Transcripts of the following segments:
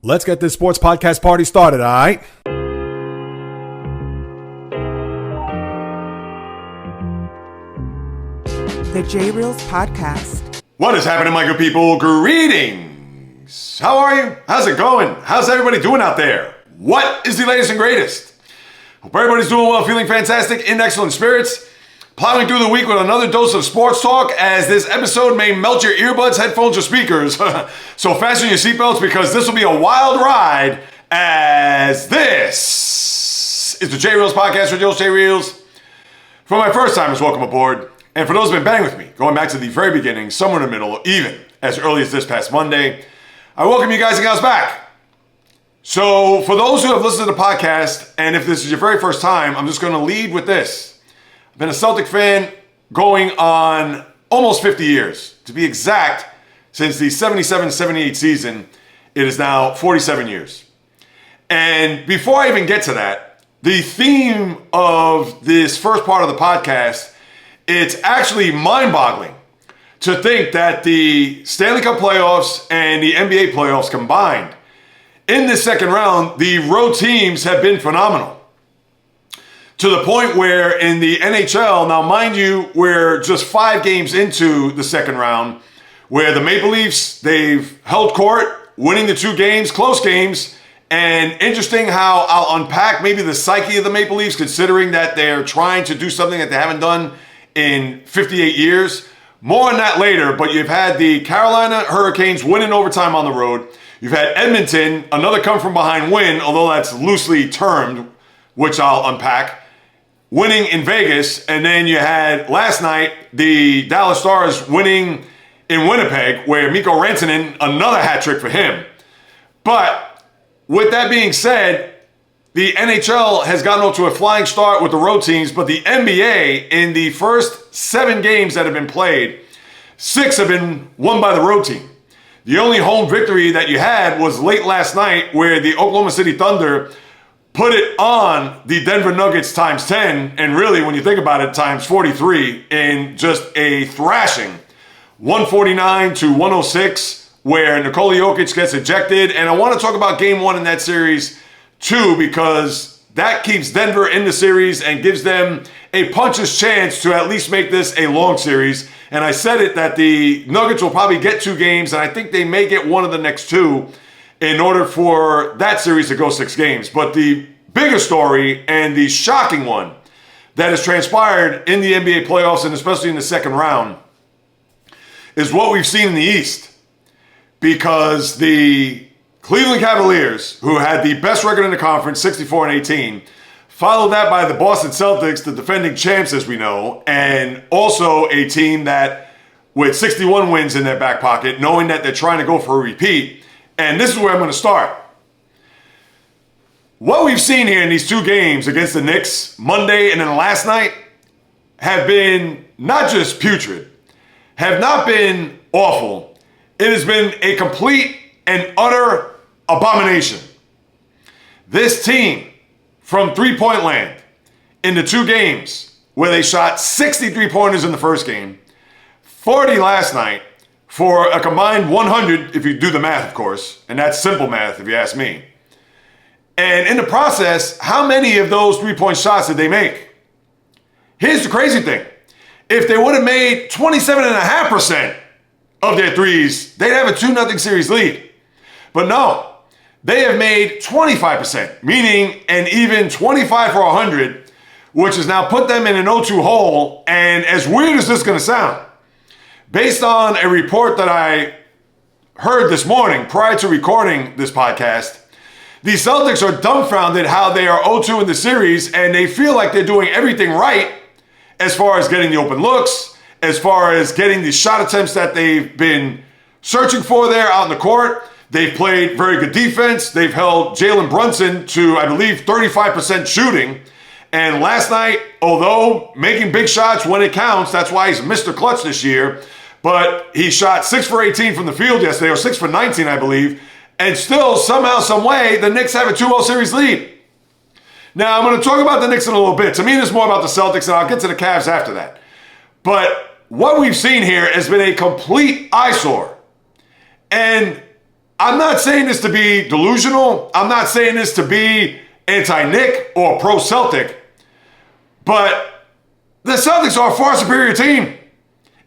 Let's get this sports podcast party started, all right? The JAYREELZ podcast. What is happening, my good people? Greetings. How are you? How's it going? How's everybody doing out there? What is the latest and greatest? Hope everybody's doing well, feeling fantastic, in excellent spirits. Plowing through the week with another dose of sports talk, as this episode may melt your earbuds, headphones, or speakers. So fasten your seatbelts, because this will be a wild ride, as this is the JAYREELZ podcast with JAYREELZ. For my first timers, welcome aboard. And for those who've been banging with me, going back to the very beginning, somewhere in the middle, even as early as this past Monday, I welcome you guys and gals back. So for those who have listened to the podcast, and if this is your very first time, I'm just going to lead with this. I've been a Celtic fan going on almost 50 years. To be exact, since the 77-78 season, it is now 47 years. And before I even get to that, the theme of this first part of the podcast, it's actually mind-boggling to think that the Stanley Cup playoffs and the NBA playoffs combined, in this second round, the road teams have been phenomenal. To the point where in the NHL, now mind you, we're just 5 games into the second round, where the Maple Leafs, they've held court, winning the 2 games, close games. And interesting how I'll unpack maybe the psyche of the Maple Leafs, considering that they're trying to do something that they haven't done in 58 years. More on that later, but you've had the Carolina Hurricanes win in overtime on the road. You've had Edmonton, another come-from-behind win, although that's loosely termed, which I'll unpack, winning in Vegas. And then you had last night the Dallas Stars winning in Winnipeg, where Mikko Rantanen, another hat trick for him. But with that being said, the NHL has gotten off to a flying start with the road teams, but the NBA, in the first 7 games that have been played, 6 have been won by the road team. The only home victory that you had was late last night, where the Oklahoma City Thunder put it on the Denver Nuggets times 10, and really, when you think about it, times 43, in just a thrashing, 149-106, where Nikola Jokic gets ejected. And I want to talk about game 1 in that series too, because that keeps Denver in the series and gives them a puncher's chance to at least make this a long series. And I said it that the Nuggets will probably get 2 games, and I think they may get one of the next 2 in order for that series to go 6 games. But the bigger story, and the shocking one, that has transpired in the NBA playoffs, and especially in the second round, is what we've seen in the East. Because the Cleveland Cavaliers, who had the best record in the conference, 64-18, followed that by the Boston Celtics, the defending champs, as we know, and also a team that, with 61 wins in their back pocket, knowing that they're trying to go for a repeat. And this is where I'm going to start. What we've seen here in these 2 games against the Knicks, Monday and then last night, have been not just putrid, have not been awful. It has been a complete and utter abomination. This team, from three-point land, in the 2 games, where they shot 63 pointers in the first game, 40 last night, for a combined 100, if you do the math, of course, and that's simple math if you ask me. And in the process, how many of those 3-point shots did they make? Here's the crazy thing. If they would have made 27.5% of their threes, they'd have a 2-0 series lead. But no, they have made 25%, meaning an even 25 for 100, which has now put them in an 0-2 hole. And as weird as this is going to sound, based on a report that I heard this morning prior to recording this podcast, the Celtics are dumbfounded how they are 0-2 in the series, and they feel like they're doing everything right as far as getting the open looks, as far as getting the shot attempts that they've been searching for there out in the court. They've played very good defense. They've held Jalen Brunson to, I believe, 35% shooting. And last night, although making big shots when it counts, that's why he's Mr. Clutch this year, but he shot 6 for 18 from the field yesterday, or 6 for 19, I believe. And still, somehow, some way, the Knicks have a 2-0 series lead. Now, I'm going to talk about the Knicks in a little bit. To me, this is more about the Celtics, and I'll get to the Cavs after that. But what we've seen here has been a complete eyesore. And I'm not saying this to be delusional. I'm not saying this to be anti-Knick or pro-Celtic. But the Celtics are a far superior team.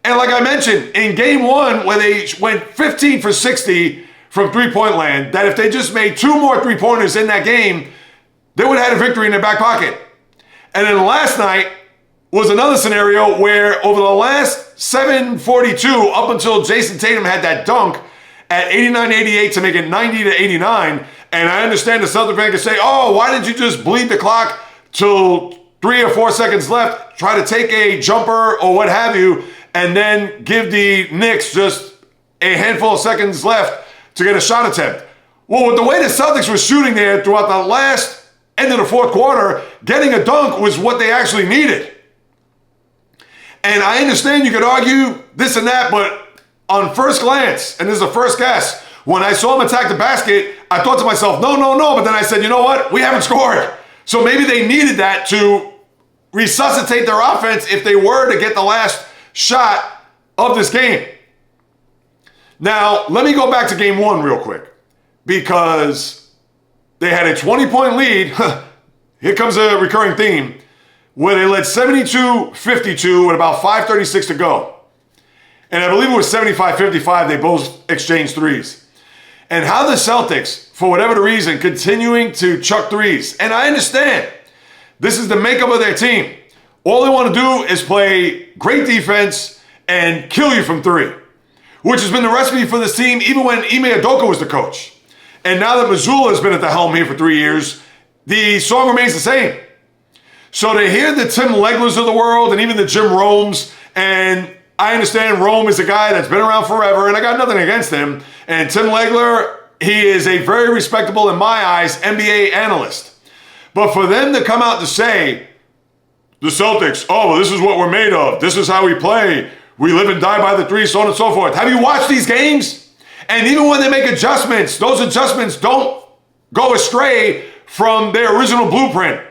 And like I mentioned, in game one, where they went 15 for 60 from three-point land, that if they just made 2 more three-pointers in that game, they would have had a victory in their back pocket. And then last night was another scenario where over the last 7:42, up until Jason Tatum had that dunk at 89-88 to make it 90-89, and I understand the Celtics fan can say, oh, why didn't you just bleed the clock till 3 or 4 seconds left, try to take a jumper or what have you, and then give the Knicks just a handful of seconds left to get a shot attempt. Well, with the way the Celtics were shooting there throughout the last end of the fourth quarter, getting a dunk was what they actually needed. And I understand you could argue this and that, but on first glance, and this is a first guess, when I saw him attack the basket, I thought to myself, no. But then I said, you know what? We haven't scored. So maybe they needed that to resuscitate their offense if they were to get the last shot of this game. Now, let me go back to game one real quick, because they had a 20-point lead. Here comes a recurring theme, where they led 72-52 with about 5:36 to go. And I believe it was 75-55, they both exchanged threes. And how the Celtics, for whatever the reason, continuing to chuck threes. And I understand, this is the makeup of their team. All they want to do is play great defense and kill you from three, which has been the recipe for this team even when Ime Udoka was the coach. And now that Mazzulla has been at the helm here for 3 years, the song remains the same. So to hear the Tim Leglers of the world and even the Jim Romes, and I understand Rome is a guy that's been around forever, and I got nothing against him. And Tim Legler, he is a very respectable, in my eyes, NBA analyst. But for them to come out to say, the Celtics, oh, well, this is what we're made of. This is how we play. We live and die by the three, so on and so forth. Have you watched these games? And even when they make adjustments, those adjustments don't go astray from their original blueprint.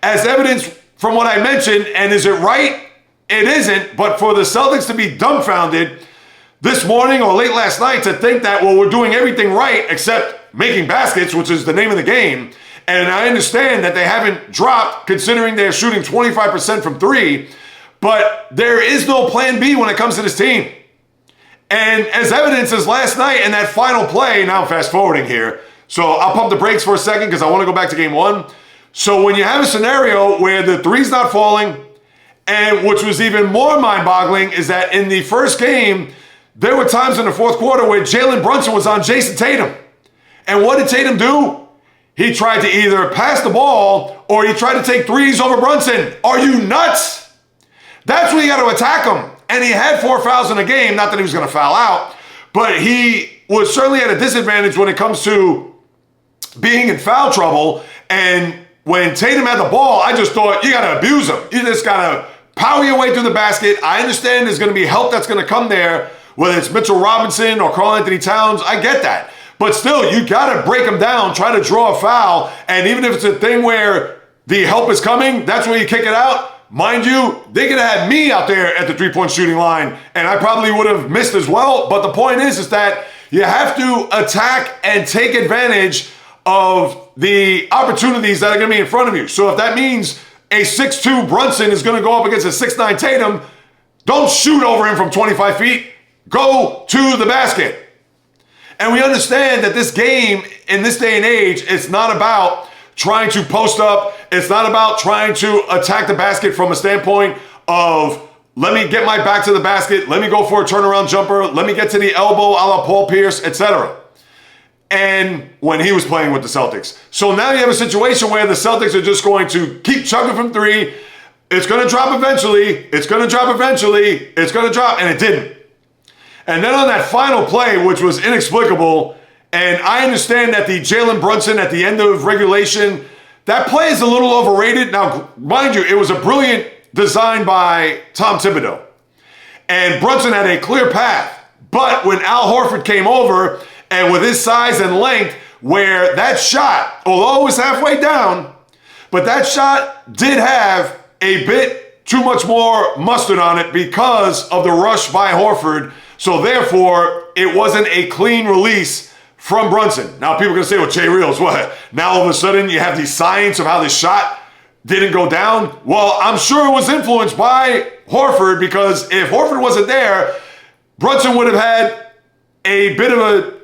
As evidence from what I mentioned, and is it right? It isn't, but for the Celtics to be dumbfounded this morning or late last night to think that, well, we're doing everything right except making baskets, which is the name of the game. And I understand that they haven't dropped considering they're shooting 25% from three, but there is no plan B when it comes to this team. And as evidence as last night in that final play, now I'm fast forwarding here, so I'll pump the brakes for a second because I want to go back to game one. So when you have a scenario where the three's not falling, and which was even more mind-boggling is that in the first game, there were times in the fourth quarter where Jalen Brunson was on Jason Tatum. And what did Tatum do? He tried to either pass the ball or he tried to take threes over Brunson. Are you nuts? That's where you got to attack him. And he had 4 fouls in a game, not that he was going to foul out, but he was certainly at a disadvantage when it comes to being in foul trouble. And when Tatum had the ball, I just thought, you got to abuse him. You just got to power your way through the basket. I understand there's going to be help that's going to come there, whether it's Mitchell Robinson or Karl-Anthony Towns. I get that. But still, you got to break them down, try to draw a foul. And even if it's a thing where the help is coming, that's where you kick it out. Mind you, they could have had me out there at the three-point shooting line, and I probably would have missed as well. But the point is that you have to attack and take advantage of the opportunities that are going to be in front of you. So if that means a 6'2 Brunson is going to go up against a 6'9 Tatum, don't shoot over him from 25 feet. Go to the basket. And we understand that this game, in this day and age, it's not about trying to post up. It's not about trying to attack the basket from a standpoint of, let me get my back to the basket, let me go for a turnaround jumper, let me get to the elbow a la Paul Pierce, etc. And when he was playing with the Celtics. So now you have a situation where the Celtics are just going to keep chugging from three. It's going to drop eventually. It's going to drop eventually. It's going to drop, and it didn't. And then on that final play, which was inexplicable, and I understand that the Jalen Brunson at the end of regulation, that play is a little overrated. Now, mind you, it was a brilliant design by Tom Thibodeau. And Brunson had a clear path. But when Al Horford came over, and with his size and length, where that shot, although it was halfway down, but that shot did have a bit too much more mustard on it because of the rush by Horford. So therefore, it wasn't a clean release from Brunson. Now people are going to say, well, JAYREELZ, what? Now all of a sudden you have the science of how this shot didn't go down? Well, I'm sure it was influenced by Horford, because if Horford wasn't there, Brunson would have had a bit of a,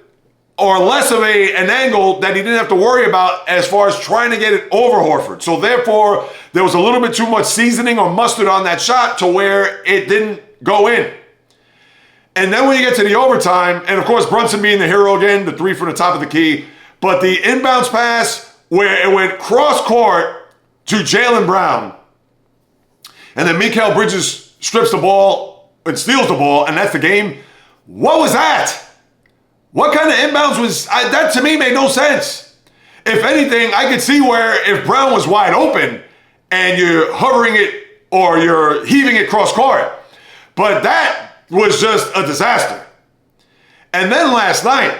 or less of an angle that he didn't have to worry about as far as trying to get it over Horford. So therefore, there was a little bit too much seasoning or mustard on that shot to where it didn't go in. And then when you get to the overtime, and of course Brunson being the hero again, the three from the top of the key, but the inbounds pass where it went cross court to Jaylen Brown, and then Mikal Bridges strips the ball and steals the ball, and that's the game. What was that? What kind of inbounds was that? To me made no sense. If anything, I could see where if Brown was wide open and you're hovering it or you're heaving it cross court, but that was just a disaster. And then last night,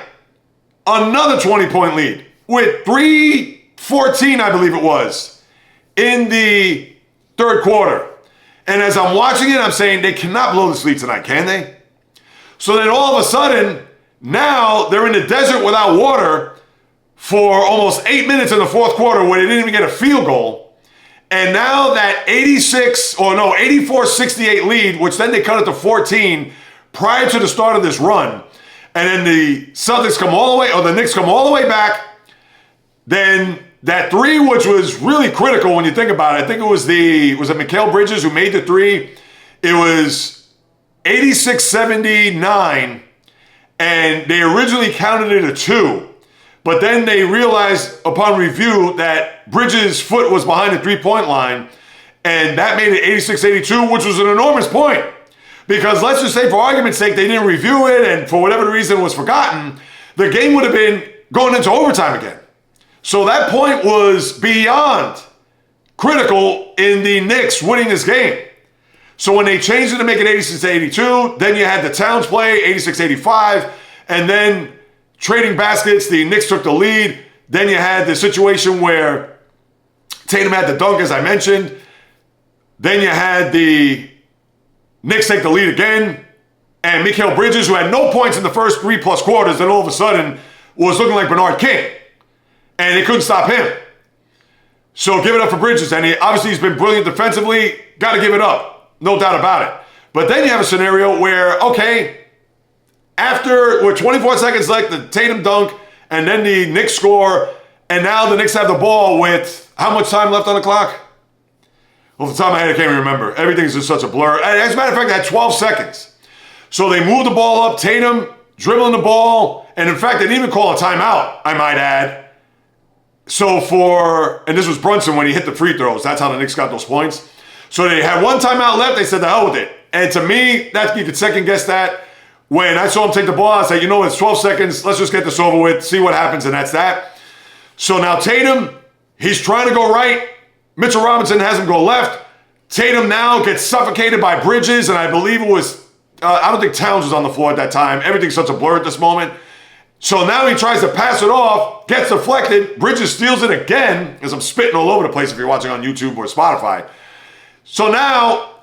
another 20-point lead with 3:14, I believe it was, in the third quarter. And as I'm watching it, I'm saying they cannot blow this lead tonight, can they? So then all of a sudden, now they're in the desert without water for almost 8 minutes in the fourth quarter where they didn't even get a field goal. And now that 84-68 lead, which then they cut it to 14 prior to the start of this run. And then the Celtics come all the way, or the Knicks come all the way back. Then that three, which was really critical when you think about it, I think it was Mikal Bridges who made the three. It was 86-79, and they originally counted it a 2. But then they realized upon review that Bridges' foot was behind the three-point line, and that made it 86-82, which was an enormous point. Because let's just say, for argument's sake, they didn't review it, and for whatever reason it was forgotten, the game would have been going into overtime again. So that point was beyond critical in the Knicks winning this game. So when they changed it to make it 86-82, then you had the Towns play, 86-85, and then trading baskets, the Knicks took the lead. Then you had the situation where Tatum had the dunk, as I mentioned. Then you had the Knicks take the lead again. And Mikal Bridges, who had no points in the first 3+ quarters, then all of a sudden was looking like Bernard King. And they couldn't stop him. So give it up for Bridges. And obviously he's been brilliant defensively. Got to give it up. No doubt about it. But then you have a scenario where, okay, after, with 24 seconds left, the Tatum dunk, and then the Knicks score, and now the Knicks have the ball with how much time left on the clock? Off the top of my head, I can't even remember. Everything's just such a blur. As a matter of fact, they had 12 seconds. So they moved the ball up, Tatum dribbling the ball, and in fact, they didn't even call a timeout, I might add. So and this was Brunson when he hit the free throws. That's how the Knicks got those points. So they had one timeout left. They said, the hell with it. And to me, you could second guess that. When I saw him take the ball, I said, it's 12 seconds. Let's just get this over with, see what happens, and that's that. So now Tatum, he's trying to go right. Mitchell Robinson has him go left. Tatum now gets suffocated by Bridges, and I believe it was, I don't think Towns was on the floor at that time. Everything's such a blur at this moment. So now he tries to pass it off, gets deflected. Bridges steals it again, as I'm spitting all over the place if you're watching on YouTube or Spotify. So now,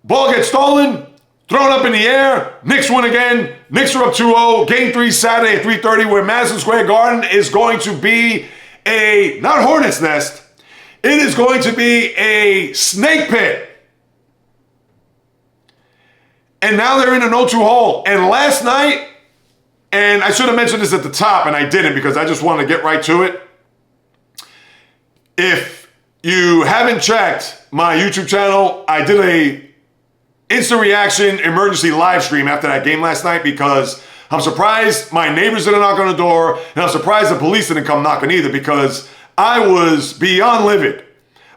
ball gets stolen. Thrown up in the air, Knicks win again. Knicks are up 2-0. Game 3 Saturday at 3:30, where Madison Square Garden is going to be a, not hornet's nest, it is going to be a snake pit. And now they're in an 0-2 hole. And last night, and I should have mentioned this at the top, and I didn't because I just wanted to get right to it. If you haven't checked my YouTube channel, I did a instant reaction emergency live stream after that game last night because I'm surprised my neighbors didn't knock on the door, and I'm surprised the police didn't come knocking either because I was beyond livid.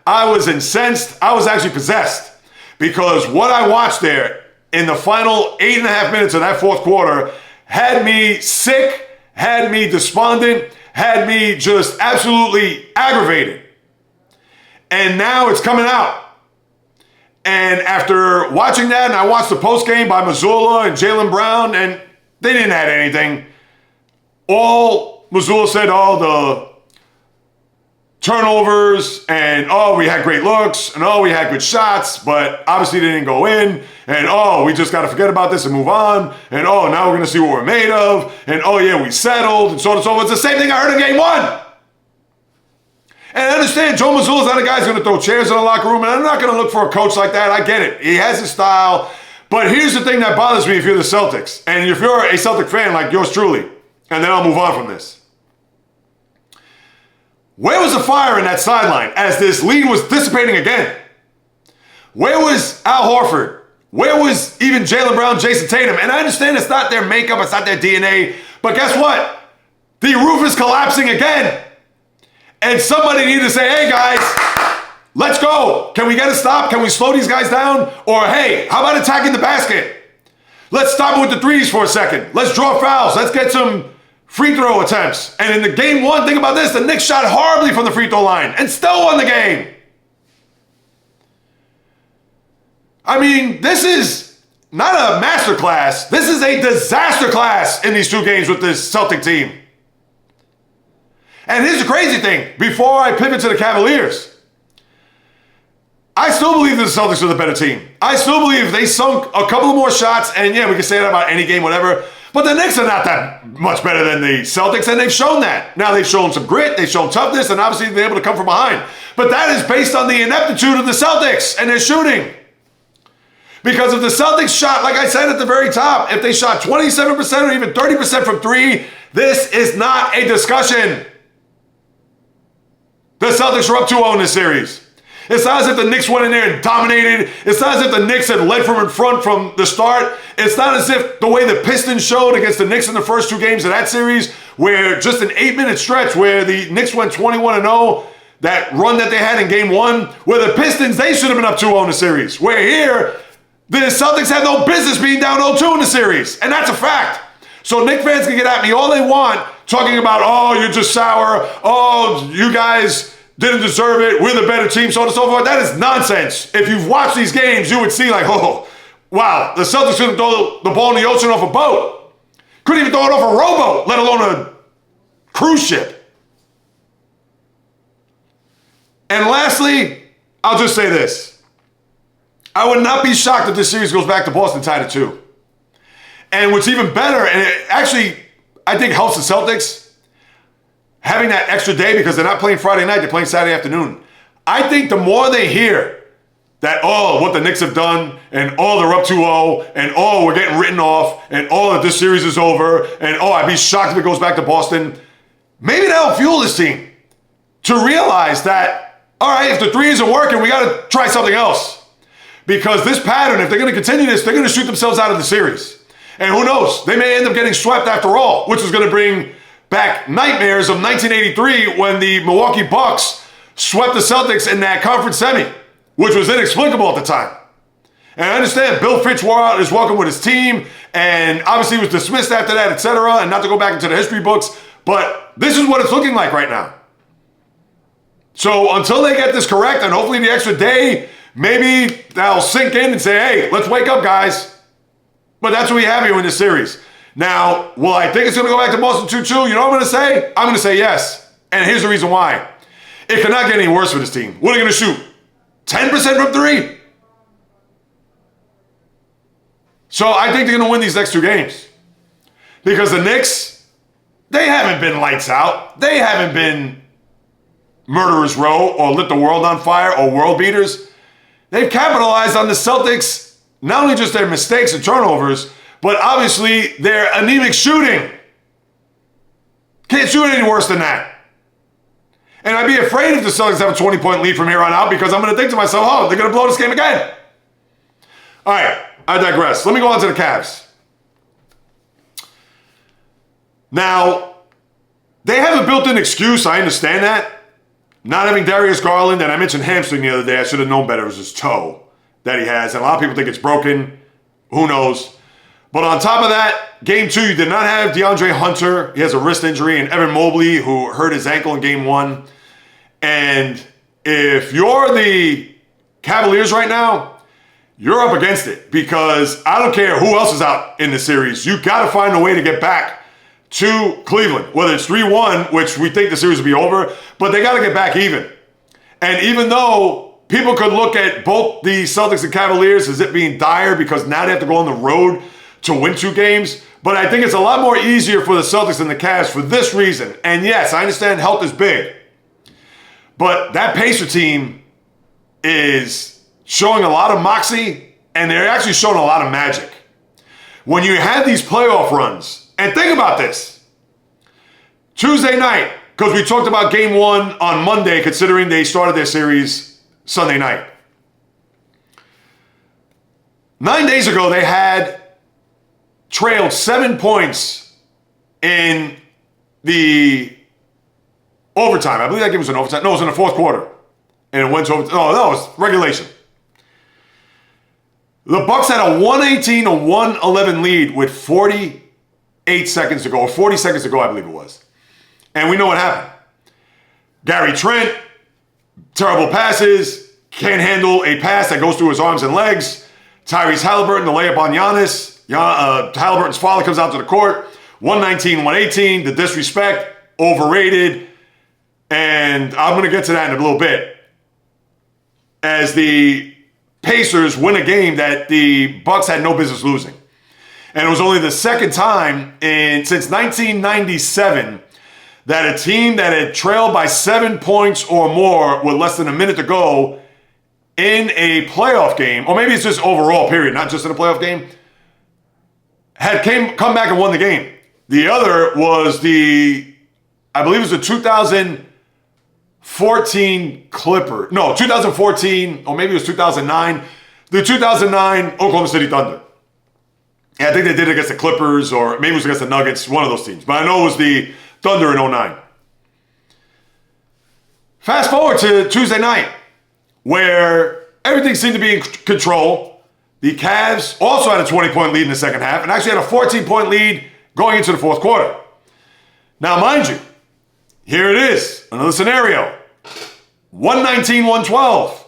I was incensed. I was actually possessed because what I watched there in the final 8.5 minutes of that fourth quarter had me sick, had me despondent, had me just absolutely aggravated. And now it's coming out. And after watching that, and I watched the post-game by Missoula and Jaylen Brown, and they didn't add anything. All Missoula said, turnovers, and we had great looks, and we had good shots, but obviously they didn't go in, and we just got to forget about this and move on, and now we're going to see what we're made of, and yeah, we settled, and so on and so forth. It's the same thing I heard in game one. And I understand Joe Mazzulla's not a guy who's going to throw chairs in the locker room, and I'm not going to look for a coach like that. I get it. He has his style. But here's the thing that bothers me if you're the Celtics, and if you're a Celtic fan like yours truly, and then I'll move on from this. Where was the fire in that sideline as this lead was dissipating again? Where was Al Horford? Where was even Jaylen Brown, Jason Tatum? And I understand it's not their makeup, it's not their DNA, but guess what? The roof is collapsing again. And somebody needed to say, hey guys, let's go. Can we get a stop? Can we slow these guys down? Or hey, how about attacking the basket? Let's stop it with the threes for a second. Let's draw fouls. Let's get some free throw attempts. And in the game one, think about this, the Knicks shot horribly from the free throw line and still won the game. I mean, this is not a masterclass. This is a disaster class in these two games with this Celtic team. And here's the crazy thing, before I pivot to the Cavaliers, I still believe that the Celtics are the better team. I still believe they sunk a couple of more shots, and yeah, we can say that about any game, whatever, but the Knicks are not that much better than the Celtics, and they've shown that. Now, they've shown some grit, they've shown toughness, and obviously they've been able to come from behind. But that is based on the ineptitude of the Celtics and their shooting. Because if the Celtics shot, like I said at the very top, if they shot 27% or even 30% from three, this is not a discussion. The Celtics were up 2-0 in this series. It's not as if the Knicks went in there and dominated. It's not as if the Knicks had led from in front from the start. It's not as if the way the Pistons showed against the Knicks in the first two games of that series, where just an 8-minute stretch where the Knicks went 21-0, that run that they had in game one, where the Pistons, they should have been up 2-0 in the series. Where here, the Celtics had no business being down 0-2 in the series. And that's a fact. So Knicks fans can get at me all they want, talking about, oh, you're just sour. Oh, you guys didn't deserve it. We're the better team, so on and so forth. That is nonsense. If you've watched these games, you would see like, oh, wow, the Celtics couldn't throw the ball in the ocean off a boat. Couldn't even throw it off a rowboat, let alone a cruise ship. And lastly, I'll just say this. I would not be shocked if this series goes back to Boston tied at 2. And what's even better, and it actually, I think helps the Celtics, having that extra day because they're not playing Friday night, they're playing Saturday afternoon. I think the more they hear that, oh, what the Knicks have done, and oh, they're up 2-0, and oh, we're getting written off, and oh, that this series is over, and oh, I'd be shocked if it goes back to Boston, maybe that'll fuel this team to realize that, all right, if the three isn't working, we got to try something else. Because this pattern, if they're going to continue this, they're going to shoot themselves out of the series. And who knows, they may end up getting swept after all, which is going to bring back nightmares of 1983 when the Milwaukee Bucks swept the Celtics in that conference semi, which was inexplicable at the time. And I understand Bill Fitch wore out his welcome with his team, and obviously was dismissed after that, etc., and not to go back into the history books, but this is what it's looking like right now. So until they get this correct, and hopefully the extra day, maybe that'll sink in and say, hey, let's wake up, guys. But that's what we have here in this series. Now, will I think it's going to go back to Boston 2-2? You know what I'm going to say? I'm going to say yes. And here's the reason why. It cannot get any worse for this team. What are they going to shoot? 10% from three? So I think they're going to win these next two games. Because the Knicks, they haven't been lights out. They haven't been murderers row or lit the world on fire or world beaters. They've capitalized on the Celtics, not only just their mistakes and turnovers, but obviously their anemic shooting. Can't shoot any worse than that. And I'd be afraid if the Celtics have a 20-point lead from here on out because I'm going to think to myself, oh, they're going to blow this game again. All right, I digress. Let me go on to the Cavs. Now, they have a built-in excuse. I understand that. Not having Darius Garland, and I mentioned hamstring the other day. I should have known better. It was his toe that he has. And a lot of people think it's broken. Who knows? But on top of that, game two, you did not have DeAndre Hunter. He has a wrist injury, and Evan Mobley, who hurt his ankle in game one. And if you're the Cavaliers right now, you're up against it because I don't care who else is out in the series. You got to find a way to get back to Cleveland, whether it's 3-1, which we think the series will be over, but they got to get back even. And even though people could look at both the Celtics and Cavaliers as it being dire because now they have to go on the road to win 2 games, but I think it's a lot more easier for the Celtics and the Cavs for this reason. And yes, I understand health is big, but that Pacer team is showing a lot of moxie, and they're actually showing a lot of magic. When you have these playoff runs, and think about this, Tuesday night, because we talked about game 1 on Monday, considering they started their series Sunday night. 9 days ago, they had trailed 7 points in the overtime. I believe that game was in overtime. No, it was in the fourth quarter. And it went to overtime. No, it was regulation. The Bucks had a 118 to 111 lead with 48 seconds to go, or 40 seconds to go, I believe it was. And we know what happened. Gary Trent, terrible passes, can't handle a pass that goes through his arms and legs. Tyrese Halliburton, the layup on Giannis. Halliburton's father comes out to the court. 119-118, the disrespect, overrated. And I'm going to get to that in a little bit. As the Pacers win a game that the Bucks had no business losing. And it was only the second time since 1997 that a team that had trailed by 7 points or more with less than a minute to go in a playoff game, or maybe it's just overall period, not just in a playoff game, had come back and won the game. The other was I believe it was the 2014 Clippers. No, 2014, or maybe it was 2009. The 2009 Oklahoma City Thunder. Yeah, I think they did it against the Clippers, or maybe it was against the Nuggets, one of those teams. But I know it was the Thunder in 09. Fast forward to Tuesday night, where everything seemed to be in control. The Cavs also had a 20-point lead in the second half, and actually had a 14-point lead going into the fourth quarter. Now, mind you, here it is, another scenario. 119-112,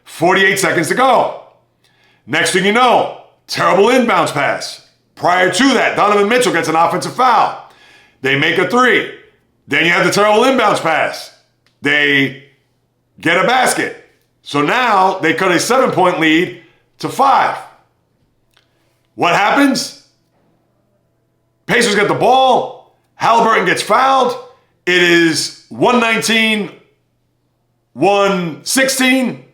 48 seconds to go. Next thing you know, terrible inbounds pass. Prior to that, Donovan Mitchell gets an offensive foul. They make a 3. Then you have the terrible inbounds pass. They get a basket. So now they cut a 7-point lead to 5. What happens? Pacers get the ball. Halliburton gets fouled. It is 119-116.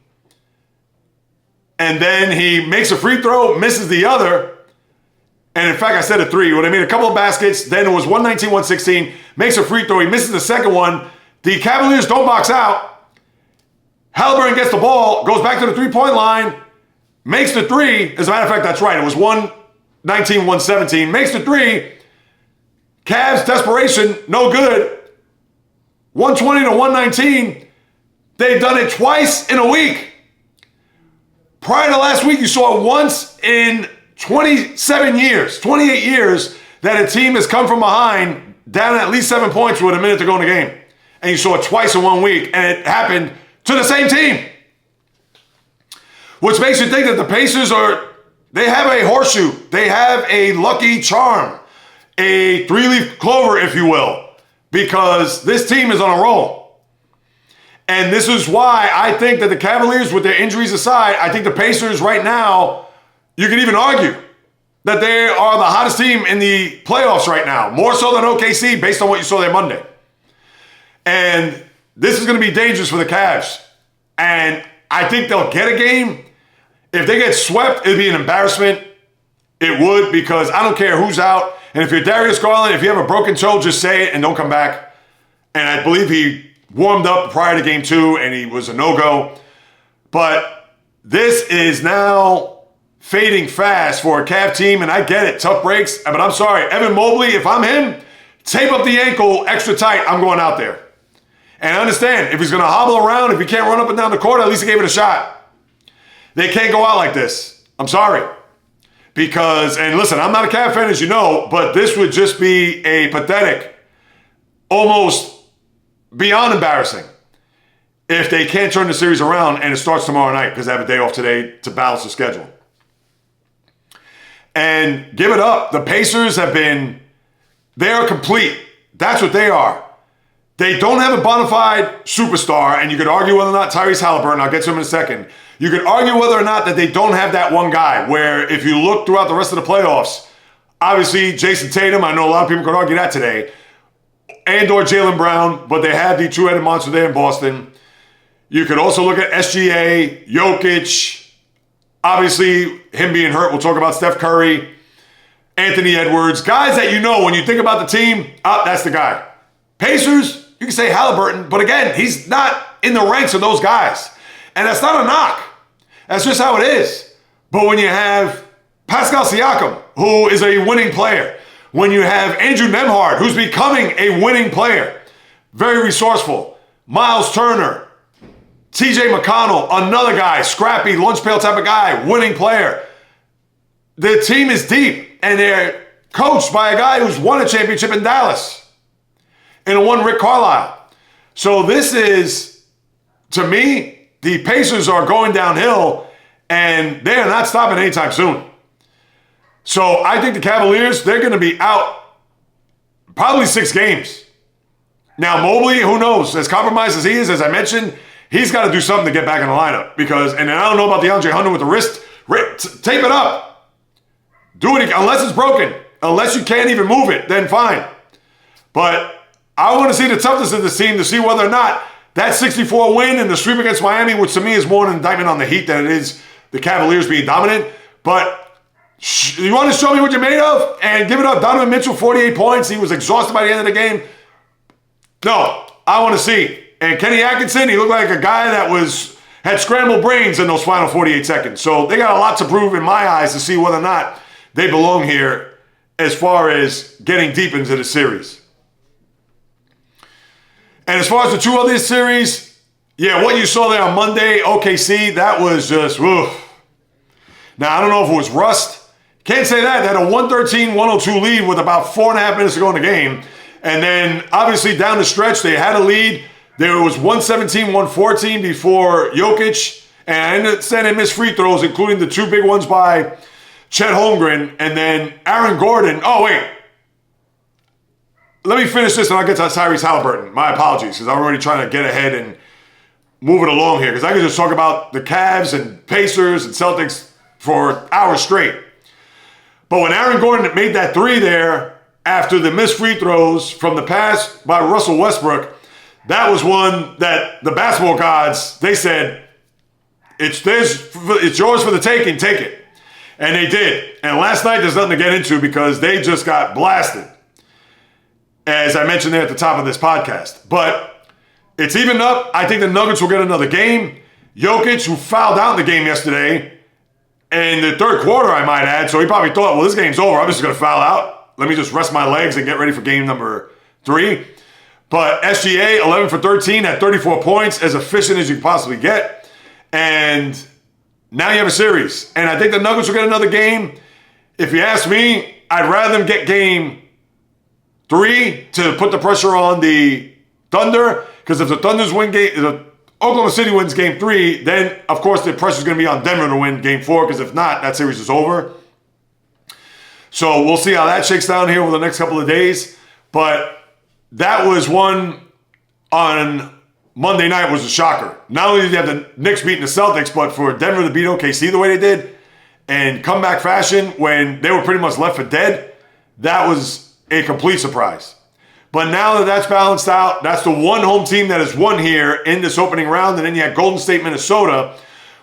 And then he makes a free throw, misses the other. And in fact, I said a 3. When they made a couple of baskets, then it was 119-116. Makes a free throw. He misses the second one. The Cavaliers don't box out. Halliburton gets the ball, goes back to the 3-point line, makes the 3. As a matter of fact, that's right. It was 119-117. Makes the 3. Cavs, desperation, no good. 120-119. They've done it twice in a week. Prior to last week, you saw it once in 28 years that a team has come from behind down at least 7 points with a minute to go in the game. And you saw it twice in 1 week, and it happened to the same team. Which makes you think that the Pacers they have a horseshoe. They have a lucky charm. A 3-leaf clover, if you will. Because this team is on a roll. And this is why I think that the Cavaliers, with their injuries aside, I think the Pacers right now, you could even argue that they are the hottest team in the playoffs right now. More so than OKC, based on what you saw there Monday. And this is going to be dangerous for the Cavs. And I think they'll get a game. If they get swept, it'd be an embarrassment. It would, because I don't care who's out. And if you're Darius Garland, if you have a broken toe, just say it and don't come back. And I believe he warmed up prior to game 2 and he was a no-go. But this is now fading fast for a Cav team, and I get it, tough breaks. But I'm sorry, Evan Mobley, if I'm him, tape up the ankle extra tight. I'm going out there. And understand, if he's going to hobble around, if he can't run up and down the court, at least he gave it a shot. They can't go out like this. I'm sorry. Because, and listen, I'm not a Cavs fan, as you know, but this would just be a pathetic, almost beyond embarrassing, if they can't turn the series around and it starts tomorrow night because they have a day off today to balance the schedule. And give it up. The Pacers have been They are complete. That's what they are. They don't have a bona fide superstar, and you could argue whether or not Tyrese Halliburton, I'll get to him in a second, you could argue whether or not that they don't have that one guy, where if you look throughout the rest of the playoffs, obviously Jason Tatum, I know a lot of people could argue that today, and or Jaylen Brown, but they have the two-headed monster there in Boston. You could also look at SGA, Jokic, obviously him being hurt, we'll talk about Steph Curry, Anthony Edwards, guys that you know when you think about the team, that's the guy. Pacers, you can say Halliburton, but again, he's not in the ranks of those guys. And that's not a knock. That's just how it is. But when you have Pascal Siakam, who is a winning player, when you have Andrew Nembhard, who's becoming a winning player, very resourceful, Miles Turner, TJ McConnell, another guy, scrappy, lunch pail type of guy, winning player. The team is deep, and they're coached by a guy who's won a championship in Dallas. And one Rick Carlisle. So this is, to me, the Pacers are going downhill, and they are not stopping anytime soon. So I think the Cavaliers, they're going to be out probably 6 games. Now, Mobley, who knows? As compromised as he is, as I mentioned, he's got to do something to get back in the lineup. Because, and I don't know about DeAndre Hunter with the wrist. Tape it up. Do it, unless it's broken. Unless you can't even move it, then fine. But I want to see the toughness of this team to see whether or not that 64 win and the sweep against Miami, which to me is more an indictment on the Heat than it is the Cavaliers being dominant. But you want to show me what you're made of and give it up. Donovan Mitchell, 48 points. He was exhausted by the end of the game. No, I want to see. And Kenny Atkinson, he looked like a guy that had scrambled brains in those final 48 seconds. So they got a lot to prove in my eyes to see whether or not they belong here as far as getting deep into the series. And as far as the two other series, yeah, what you saw there on Monday, OKC, that was just, woof. Now, I don't know if it was rust. Can't say that. They had a 113-102 lead with about 4.5 minutes to go in the game. And then, obviously, down the stretch, they had a lead. There was 117-114 before Jokic. And I understand they missed free throws, including the 2 big ones by Chet Holmgren. And then Aaron Gordon. Oh, wait. Let me finish this and I'll get to Tyrese Halliburton. My apologies, because I'm already trying to get ahead and move it along here. Because I could just talk about the Cavs and Pacers and Celtics for hours straight. But when Aaron Gordon made that 3 there after the missed free throws from the pass by Russell Westbrook, that was one that the basketball gods, they said, it's yours for the taking, take it. And they did. And last night there's nothing to get into because they just got blasted, as I mentioned there at the top of this podcast. But it's evened up. I think the Nuggets will get another game. Jokic, who fouled out in the game yesterday, in the third quarter, I might add, so he probably thought, well, this game's over. I'm just going to foul out. Let me just rest my legs and get ready for game number 3. But SGA, 11 for 13, had 34 points, as efficient as you can possibly get. And now you have a series. And I think the Nuggets will get another game. If you ask me, I'd rather them get game 3 to put the pressure on the Thunder, because if the Thunder's win game, if Oklahoma City wins game 3, then of course the pressure's going to be on Denver to win game 4, because if not, that series is over. So we'll see how that shakes down here over the next couple of days. But that was one on Monday night was a shocker. Not only did you have the Knicks beating the Celtics, but for Denver to beat OKC the way they did, and comeback fashion when they were pretty much left for dead, that was a complete surprise. But now that that's balanced out, that's the one home team that has won here in this opening round. And then you had Golden State, Minnesota,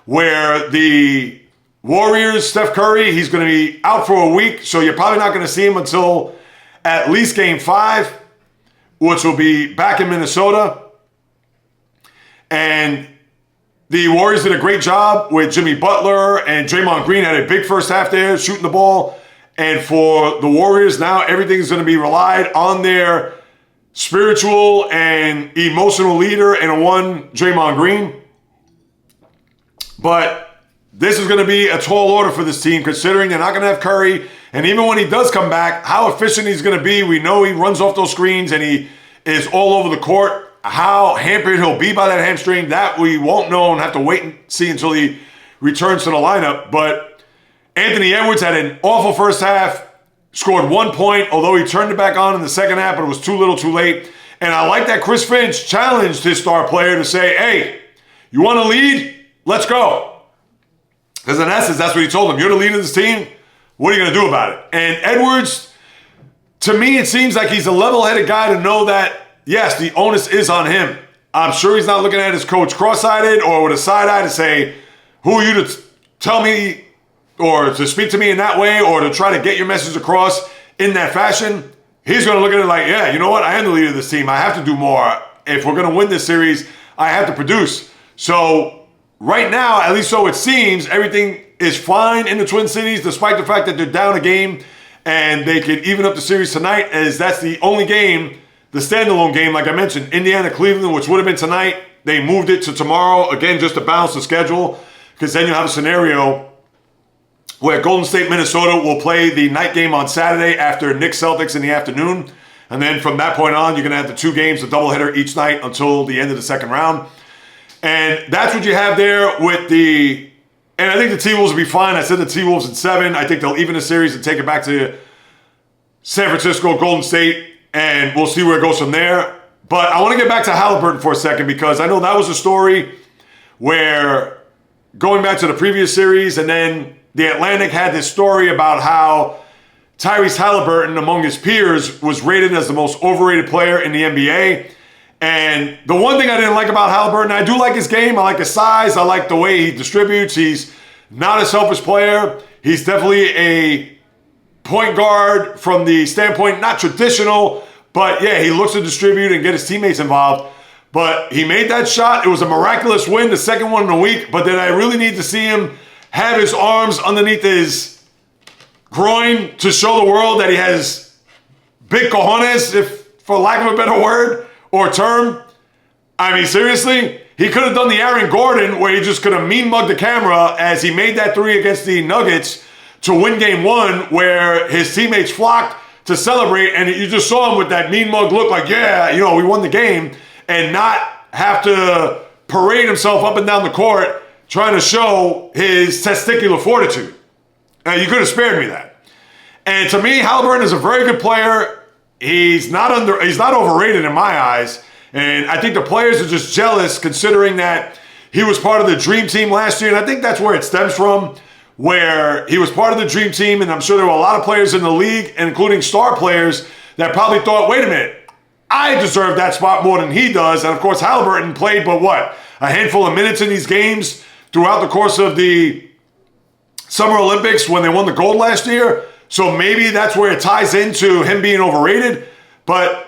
where the Warriors, Steph Curry, he's going to be out for a week. So you're probably not going to see him until at least game 5, which will be back in Minnesota. And the Warriors did a great job with Jimmy Butler, and Draymond Green had a big first half there, shooting the ball. And for the Warriors, now everything's going to be relied on their spiritual and emotional leader and Draymond Green. But this is going to be a tall order for this team, considering they're not going to have Curry. And even when he does come back, how efficient he's going to be. We know he runs off those screens and he is all over the court. How hampered he'll be by that hamstring, that we won't know and have to wait and see until he returns to the lineup. But Anthony Edwards had an awful first half. scored 1 point, although he turned it back on in the second half, but it was too little too late. And I like that Chris Finch challenged his star player to say, hey, you want to lead? Let's go. Because in essence, that's what he told him. You're the leader of this team. What are you going to do about it? And Edwards, to me, it seems like he's a level-headed guy to know that, yes, the onus is on him. I'm sure he's not looking at his coach cross-eyed or with a side eye to say, who are you to tell me or to speak to me in that way or to try to get your message across in that fashion. He's going to look at it like, yeah, you know what? I am the leader of this team. I have to do more. If we're going to win this series, I have to produce. So right now, at least so it seems, everything is fine in the Twin Cities, despite the fact that they're down a game and they could even up the series tonight, as that's the only game, the standalone game, like I mentioned, Indiana-Cleveland, which would have been tonight. They moved it to tomorrow, again, just to balance the schedule, because then you have a scenario where Golden State, Minnesota will play the night game on Saturday after Knicks Celtics in the afternoon. And then from that point on, you're going to have the 2 games, a doubleheader each night until the end of the second round. And that's what you have there with the... And I think the T-Wolves will be fine. I said the T-Wolves in 7. I think they'll even the series and take it back to San Francisco, Golden State, and we'll see where it goes from there. But I want to get back to Halliburton for a second, because I know that was a story where going back to the previous series, and then The Atlantic had this story about how Tyrese Halliburton, among his peers, was rated as the most overrated player in the NBA. And the one thing I didn't like about Halliburton, I do like his game. I like his size. I like the way he distributes. He's not a selfish player. He's definitely a point guard from the standpoint, not traditional, but yeah, he looks to distribute and get his teammates involved. But he made that shot. It was a miraculous win, the second one in a week. But then I really need to see him have his arms underneath his groin to show the world that he has big cojones, if for lack of a better word or term. I mean, seriously, he could have done the Aaron Gordon where he just could have mean mugged the camera as he made that 3 against the Nuggets to win game 1, where his teammates flocked to celebrate, and you just saw him with that mean mug look like, yeah, you know, we won the game, and not have to parade himself up and down the court trying to show his testicular fortitude. You could have spared me that. And to me, Halliburton is a very good player. He's not overrated in my eyes. And I think the players are just jealous considering that he was part of the dream team last year. And I think that's where it stems from, where he was part of the dream team. And I'm sure there were a lot of players in the league, including star players, that probably thought, wait a minute, I deserve that spot more than he does. And of course, Halliburton played, but what, a handful of minutes in these games throughout the course of the Summer Olympics when they won the gold last year. So maybe that's where it ties into him being overrated. But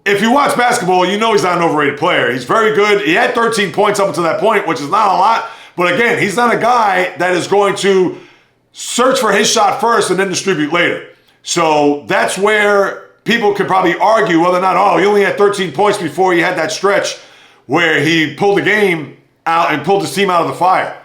if you watch basketball, you know he's not an overrated player. He's very good. He had 13 points up until that point, which is not a lot. But again, he's not a guy that is going to search for his shot first and then distribute later. So that's where people could probably argue whether or not, oh, he only had 13 points before he had that stretch where he pulled the game out and pulled his team out of the fire.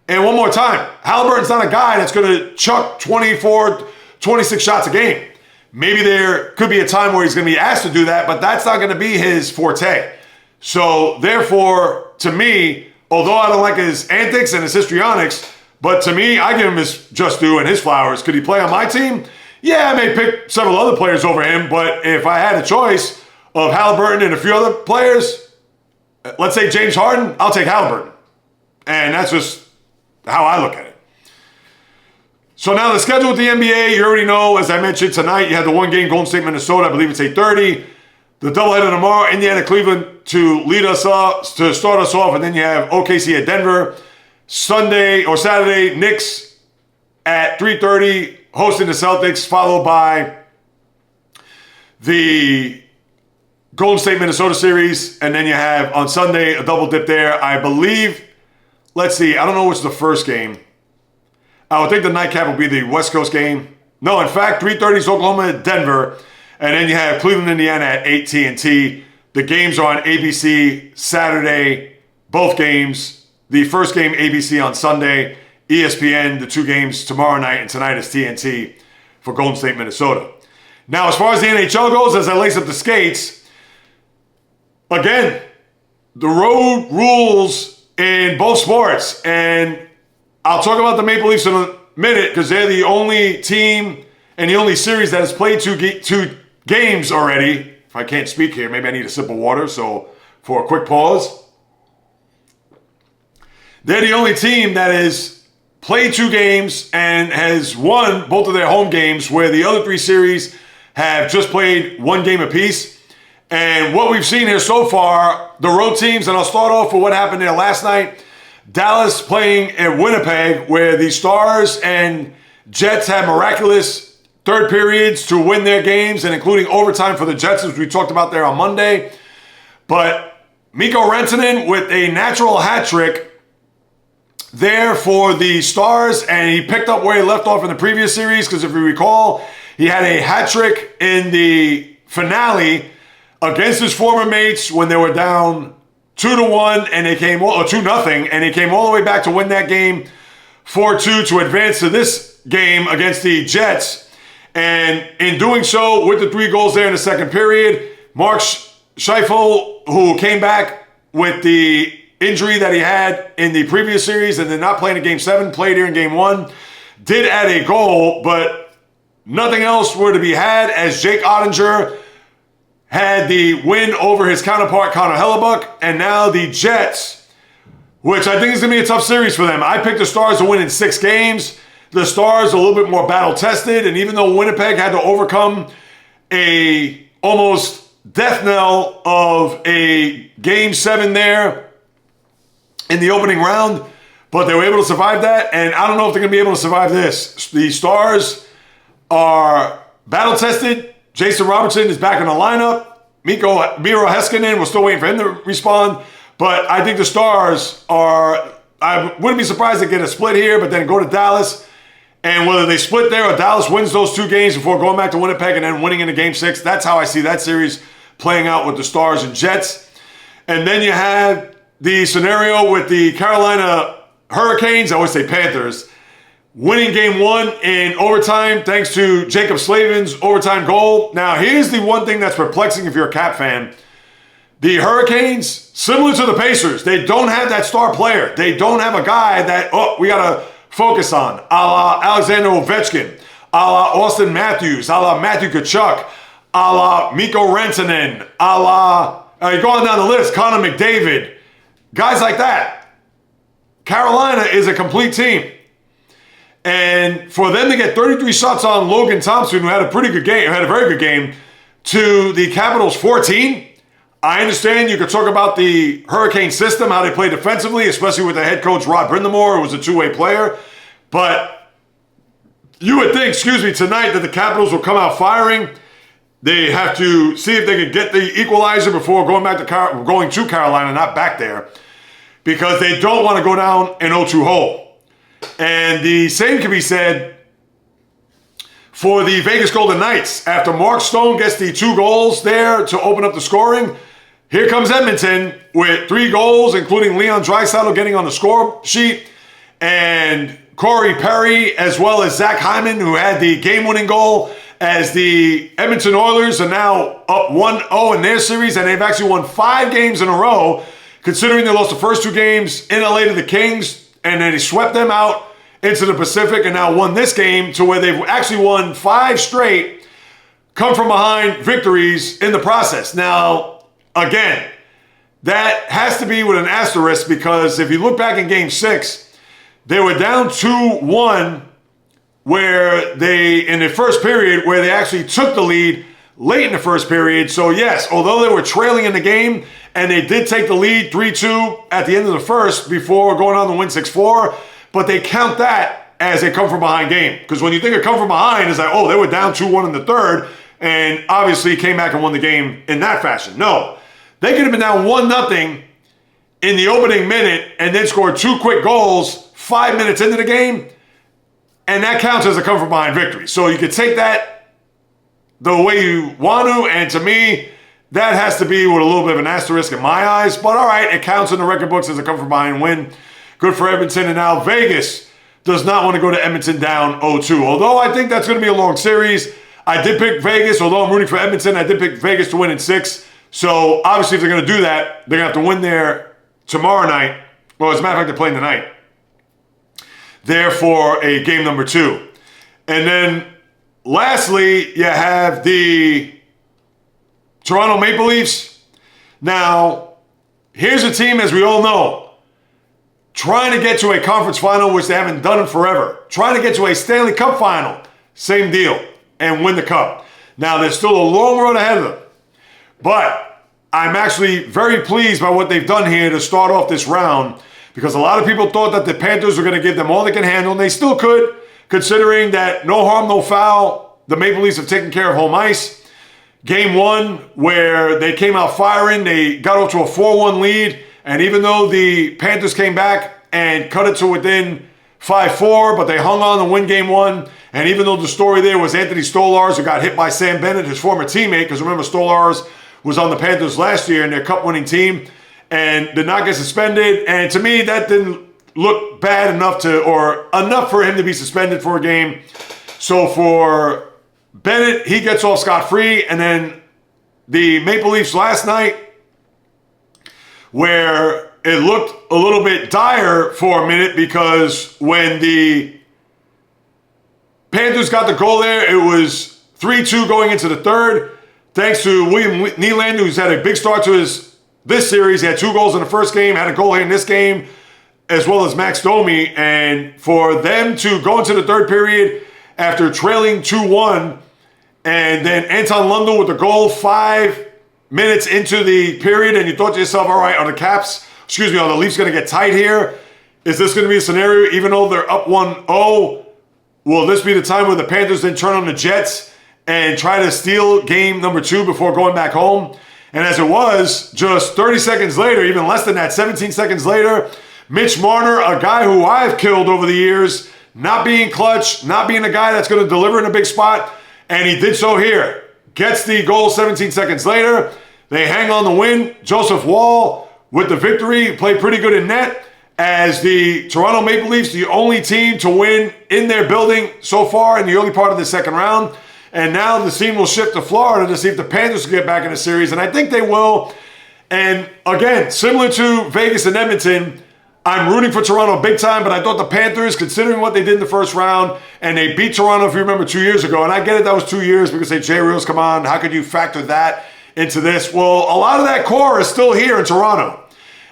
And one more time, Halliburton's not a guy that's going to chuck 24, 26 shots a game. Maybe there could be a time where he's going to be asked to do that, but that's not going to be his forte. So therefore, to me, although I don't like his antics and his histrionics, but to me, I give him his just due and his flowers. Could he play on my team? Yeah, I may pick several other players over him, but if I had a choice of Halliburton and a few other players, let's say James Harden, I'll take Halliburton. And that's just how I look at it. So now the schedule with the NBA, you already know, as I mentioned tonight, you had the 1 game, Golden State, Minnesota. I believe it's 8:30. The doubleheader tomorrow, Indiana, Cleveland to lead us up, to start us off. And then you have OKC at Denver. Sunday or Saturday, Knicks at 3:30, hosting the Celtics, followed by the Golden State, Minnesota series. And then you have on Sunday a double dip there. I believe, let's see, I don't know what's the first game. I would think the nightcap will be the West Coast game. No, in fact, 3:30 is Oklahoma at Denver. And then you have Cleveland, Indiana at AT&T. The games are on ABC Saturday, both games. The first game, ABC on Sunday. ESPN, the 2 games tomorrow night, and tonight is TNT for Golden State, Minnesota. Now, as far as the NHL goes, as I lace up the skates, again, the road rules in both sports. And I'll talk about the Maple Leafs in a minute because they're the only team and the only series that has played two games already. If I can't speak here, maybe I need a sip of water. So for a quick pause. They're the only team that has played 2 games and has won both of their home games, where the other 3 series have just played 1 game apiece. And what we've seen here so far, the road teams, and I'll start off with what happened there last night. Dallas playing at Winnipeg, where the Stars and Jets had miraculous third periods to win their games, and including overtime for the Jets, as we talked about there on Monday. But Mikko Rantanen with a natural hat trick there for the Stars, and he picked up where he left off in the previous series, because if you recall, he had a hat trick in the finale against his former mates when they were down 2-1, and they came, or 2-0, and they came all the way back to win that game 4-2 to advance to this game against the Jets. And in doing so, with the 3 goals there in the second period, Mark Scheifele, who came back with the injury that he had in the previous series and then not playing in Game 7, played here in Game 1, did add a goal, but nothing else were to be had, as Jake Ottinger had the win over his counterpart, Connor Hellebuck. And now the Jets, which I think is going to be a tough series for them. I picked the Stars to win in 6 games. The Stars are a little bit more battle-tested, and even though Winnipeg had to overcome a almost death knell of a Game 7 there in the opening round, but they were able to survive that, and I don't know if they're going to be able to survive this. The Stars are battle-tested. Jason Robertson is back in the lineup. Miro Heiskanen, we're still waiting for him to respond, but I think the Stars are, I wouldn't be surprised to get a split here, but then go to Dallas, and whether they split there or Dallas wins those 2 games before going back to Winnipeg and then winning into Game 6, that's how I see that series playing out with the Stars and Jets. And then you have the scenario with the Carolina Hurricanes, I always say Panthers, winning Game 1 in overtime thanks to Jacob Slavin's overtime goal. Now, here's the one thing that's perplexing if you're a Cap fan. The Hurricanes, similar to the Pacers, they don't have that star player. They don't have a guy that, we got to focus on, a la Alexander Ovechkin, a la Austin Matthews, a la Matthew Tkachuk, a la Mikko Rantanen, a la, go on down the list, Connor McDavid, guys like that. Carolina is a complete team. And for them to get 33 shots on Logan Thompson, who had a pretty good game, had a very good game, to the Capitals 14, I understand you could talk about the Hurricane system, how they play defensively, especially with the head coach Rod Brind'Amour, who was a two-way player. But you would think, tonight that the Capitals will come out firing. They have to see if they can get the equalizer before going to Carolina, not back there, because they don't want to go down an 0-2 hole. And the same can be said for the Vegas Golden Knights. After Mark Stone gets the 2 goals there to open up the scoring, here comes Edmonton with 3 goals, including Leon Draisaitl getting on the score sheet, and Corey Perry, as well as Zach Hyman, who had the game-winning goal, as the Edmonton Oilers are now up 1-0 in their series, and they've actually won 5 games in a row, considering they lost the first 2 games in LA to the Kings, and then he swept them out into the Pacific and now won this game to where they've actually won 5 straight come-from-behind victories in the process. Now, again, that has to be with an asterisk, because if you look back in Game 6, they were down 2-1 where they, in the first period, where they actually took the lead late in the first period. So yes, although they were trailing in the game, and they did take the lead 3-2 at the end of the first before going on to win 6-4, but they count that as a come-from-behind game. Because when you think of come-from-behind, it's like, they were down 2-1 in the third, and obviously came back and won the game in that fashion. No, they could have been down 1-0 in the opening minute and then scored 2 quick goals 5 minutes into the game, and that counts as a come-from-behind victory. So you could take that the way you want to, and to me, that has to be with a little bit of an asterisk in my eyes. But all right, it counts in the record books as a come-from-behind win. Good for Edmonton. And now Vegas does not want to go to Edmonton down 0-2. Although I think that's going to be a long series. I did pick Vegas. Although I'm rooting for Edmonton, I did pick Vegas to win in 6. So obviously if they're going to do that, they're going to have to win there tomorrow night. Well, as a matter of fact, they're playing tonight. There for a game number 2. And then lastly, you have the Toronto Maple Leafs. Now, here's a team, as we all know, trying to get to a conference final, which they haven't done in forever. Trying to get to a Stanley Cup final, same deal, and win the cup. Now, there's still a long road ahead of them. But I'm actually very pleased by what they've done here to start off this round, because a lot of people thought that the Panthers were going to give them all they can handle, and they still could, considering that no harm, no foul, the Maple Leafs have taken care of home ice. Game one, where they came out firing, they got off to a 4-1 lead, and even though the Panthers came back and cut it to within 5-4, but they hung on to win game one. And even though the story there was Anthony Stolarz, who got hit by Sam Bennett, his former teammate, because remember, Stolarz was on the Panthers last year in their cup-winning team, and did not get suspended. And to me, that didn't look bad enough enough for him to be suspended for a game. So for Bennett, he gets off scot-free. And then the Maple Leafs last night, where it looked a little bit dire for a minute, because when the Panthers got the goal there, it was 3-2 going into the third, thanks to William Nylander, who's had a big start to this series. He had 2 goals in the first game, had a goal here in this game, as well as Max Domi. And for them to go into the third period after trailing 2-1, and then Anton Lundell with the goal 5 minutes into the period, and you thought to yourself, all right, are the Leafs going to get tight here? Is this going to be a scenario, even though they're up 1-0? Will this be the time where the Panthers then turn on the Jets and try to steal game number 2 before going back home? And as it was, just 30 seconds later, even less than that, 17 seconds later, Mitch Marner, a guy who I've killed over the years, not being clutch, not being a guy that's going to deliver in a big spot, and he did so here. Gets the goal 17 seconds later. They hang on the win. Joseph Wall with the victory, played pretty good in net, as the Toronto Maple Leafs, the only team to win in their building so far in the early part of the second round. And now the scene will shift to Florida to see if the Panthers can get back in the series, and I think they will. And again, similar to Vegas and Edmonton, I'm rooting for Toronto big time, but I thought the Panthers, considering what they did in the first round, and they beat Toronto, if you remember, 2 years ago, and I get it, that was 2 years, because they JAYREELZ, come on, how could you factor that into this? Well, a lot of that core is still here in Toronto.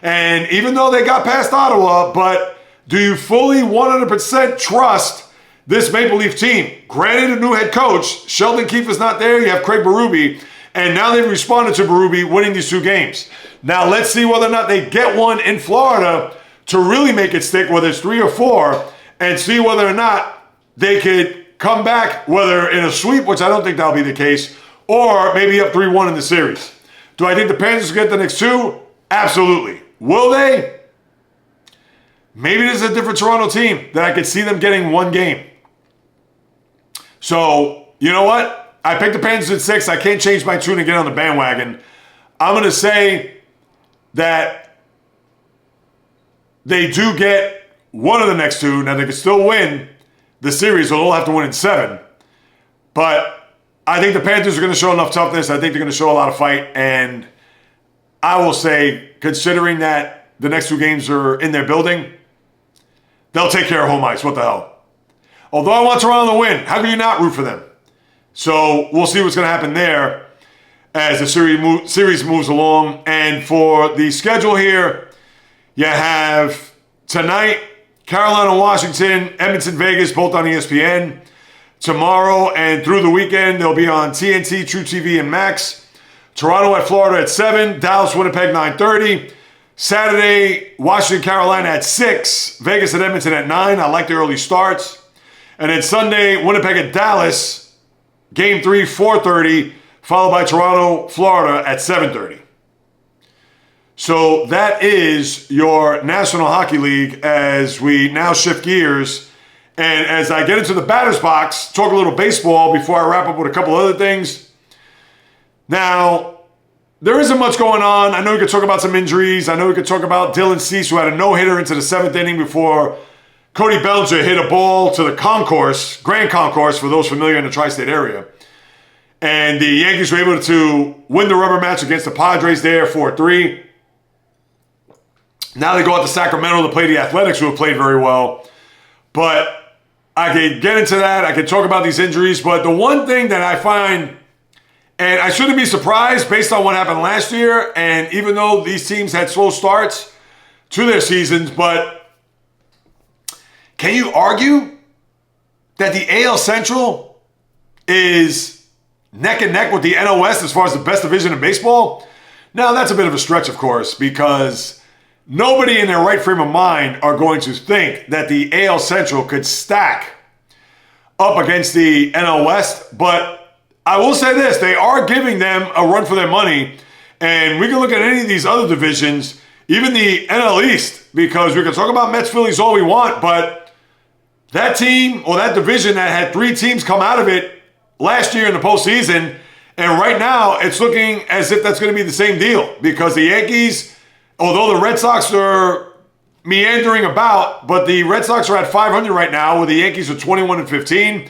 And even though they got past Ottawa, but do you fully 100% trust this Maple Leaf team? Granted, a new head coach, Sheldon Keefe is not there, you have Craig Berube, and now they've responded to Berube winning these 2 games. Now let's see whether or not they get one in Florida to really make it stick, whether it's 3 or 4, and see whether or not they could come back, whether in a sweep, which I don't think that'll be the case, or maybe up 3-1 in the series. Do I think the Panthers will get the next 2? Absolutely. Will they? Maybe this is a different Toronto team that I could see them getting 1 game. So, you know what? I picked the Panthers at 6. I can't change my tune and get on the bandwagon. I'm going to say that they do get one of the next 2. Now, they can still win the series, so they'll have to win in 7. But I think the Panthers are going to show enough toughness. I think they're going to show a lot of fight. And I will say, considering that the next 2 games are in their building, they'll take care of home ice. What the hell? Although I want Toronto to win, how can you not root for them? So we'll see what's going to happen there as the series moves along. And for the schedule here, you have tonight, Carolina, Washington, Edmonton, Vegas, both on ESPN. Tomorrow and through the weekend, they'll be on TNT, True TV, and Max. Toronto at Florida at 7. Dallas, Winnipeg, 9:30. Saturday, Washington, Carolina at 6. Vegas at Edmonton at 9. I like the early starts. And then Sunday, Winnipeg at Dallas. Game 3, 4:30. Followed by Toronto, Florida at 7:30. So that is your National Hockey League as we now shift gears. And as I get into the batter's box, talk a little baseball before I wrap up with a couple other things. Now, there isn't much going on. I know we could talk about some injuries. I know we could talk about Dylan Cease, who had a no-hitter into the 7th inning before Cody Bellinger hit a ball to the concourse, Grand Concourse, for those familiar in the tri-state area. And the Yankees were able to win the rubber match against the Padres there, 4-3. Now they go out to Sacramento to play the Athletics, who have played very well. But I could get into that. I could talk about these injuries. But the one thing that I find, and I shouldn't be surprised based on what happened last year, and even though these teams had slow starts to their seasons, but can you argue that the AL Central is neck and neck with the NL West as far as the best division in baseball? Now, that's a bit of a stretch, of course, because nobody in their right frame of mind are going to think that the AL Central could stack up against the NL West. But I will say this, they are giving them a run for their money. And we can look at any of these other divisions, even the NL East, because we can talk about Mets, Phillies all we want, but that team or that division that had 3 teams come out of it last year in the postseason, and right now it's looking as if that's going to be the same deal, because the Yankees, although the Red Sox are meandering about, but the Red Sox are at 500 right now, where the Yankees are 21-15.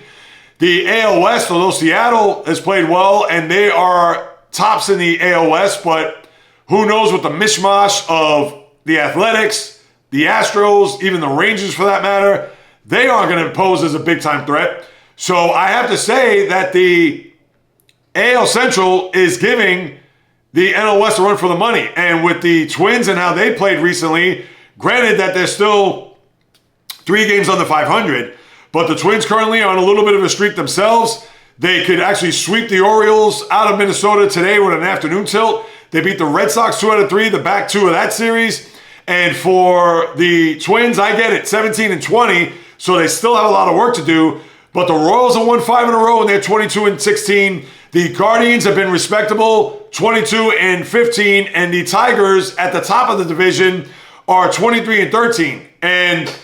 The AL West, although Seattle has played well, and they are tops in the AL West, but who knows what the mishmash of the Athletics, the Astros, even the Rangers for that matter, they are going to pose as a big-time threat. So I have to say that the AL Central is giving the NL West a run for the money. And with the Twins and how they played recently, granted that they're still 3 games under 500, but the Twins currently are on a little bit of a streak themselves. They could actually sweep the Orioles out of Minnesota today with an afternoon tilt. They beat the Red Sox 2 out of 3, the back 2 of that series. And for the Twins, I get it, 17-20, so they still have a lot of work to do. But the Royals have won 5 in a row, and they're 22-16. The Guardians have been respectable, 22-15, and the Tigers at the top of the division are 23-13. And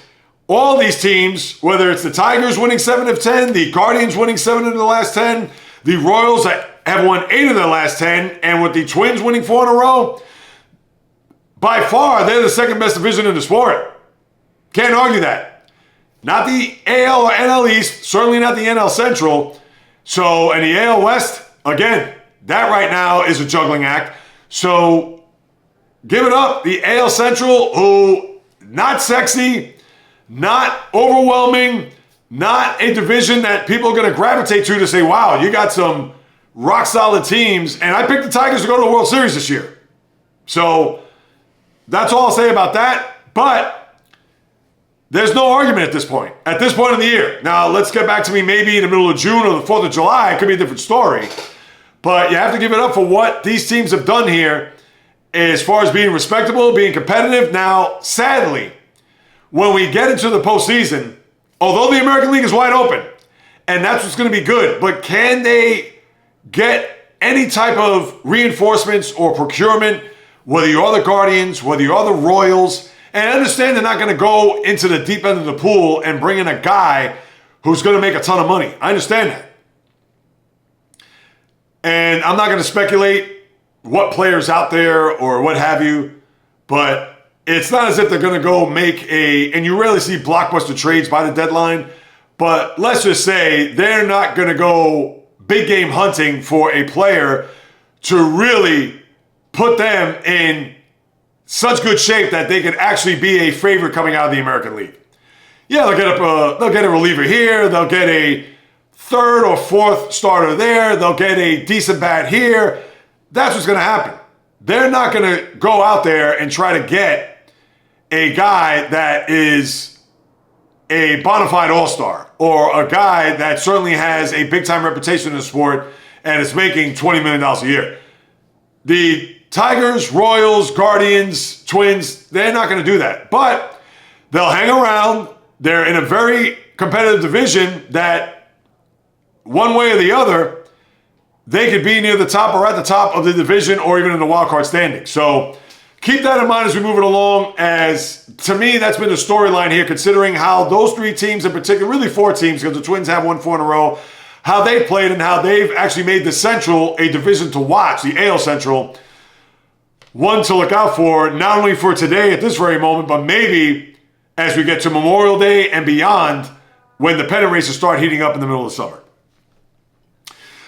all these teams, whether it's the Tigers winning 7 of 10, the Guardians winning 7 of the last 10, the Royals have won 8 of their last 10, and with the Twins winning 4 in a row, by far, they're the second best division in the sport. Can't argue that. Not the AL or NL East, certainly not the NL Central. So, and the AL West, again, that right now is a juggling act. So, give it up. The AL Central, who, not sexy, not overwhelming, not a division that people are going to gravitate to say, wow, you got some rock-solid teams. And I picked the Tigers to go to the World Series this year. So, that's all I'll say about that. But there's no argument at this point. At this point in the year. Now, let's get back to me maybe in the middle of June or the 4th of July. It could be a different story. But you have to give it up for what these teams have done here as far as being respectable, being competitive. Now, sadly, when we get into the postseason, although the American League is wide open, and that's what's going to be good, but can they get any type of reinforcements or procurement, whether you are the Guardians, whether you are the Royals, and I understand they're not going to go into the deep end of the pool and bring in a guy who's going to make a ton of money. I understand that. And I'm not going to speculate what players out there or what have you, but it's not as if they're going to go make and you rarely see blockbuster trades by the deadline, but let's just say they're not going to go big game hunting for a player to really put them in such good shape that they could actually be a favorite coming out of the American League. Yeah, they'll get a reliever here. They'll get a 3rd or 4th starter there. They'll get a decent bat here. That's what's going to happen. They're not going to go out there and try to get a guy that is a bona fide all-star or a guy that certainly has a big-time reputation in the sport and is making $20 million a year. The Tigers, Royals, Guardians, Twins, they're not going to do that. But they'll hang around. They're in a very competitive division that one way or the other, they could be near the top or at the top of the division or even in the wild card standing. So keep that in mind as we move it along, as to me, that's been the storyline here, considering how those 3 teams in particular, really 4 teams, because the Twins have won 4 in a row, how they played and how they've actually made the Central a division to watch, the AL Central, one to look out for, not only for today at this very moment, but maybe as we get to Memorial Day and beyond, when the pennant races start heating up in the middle of the summer.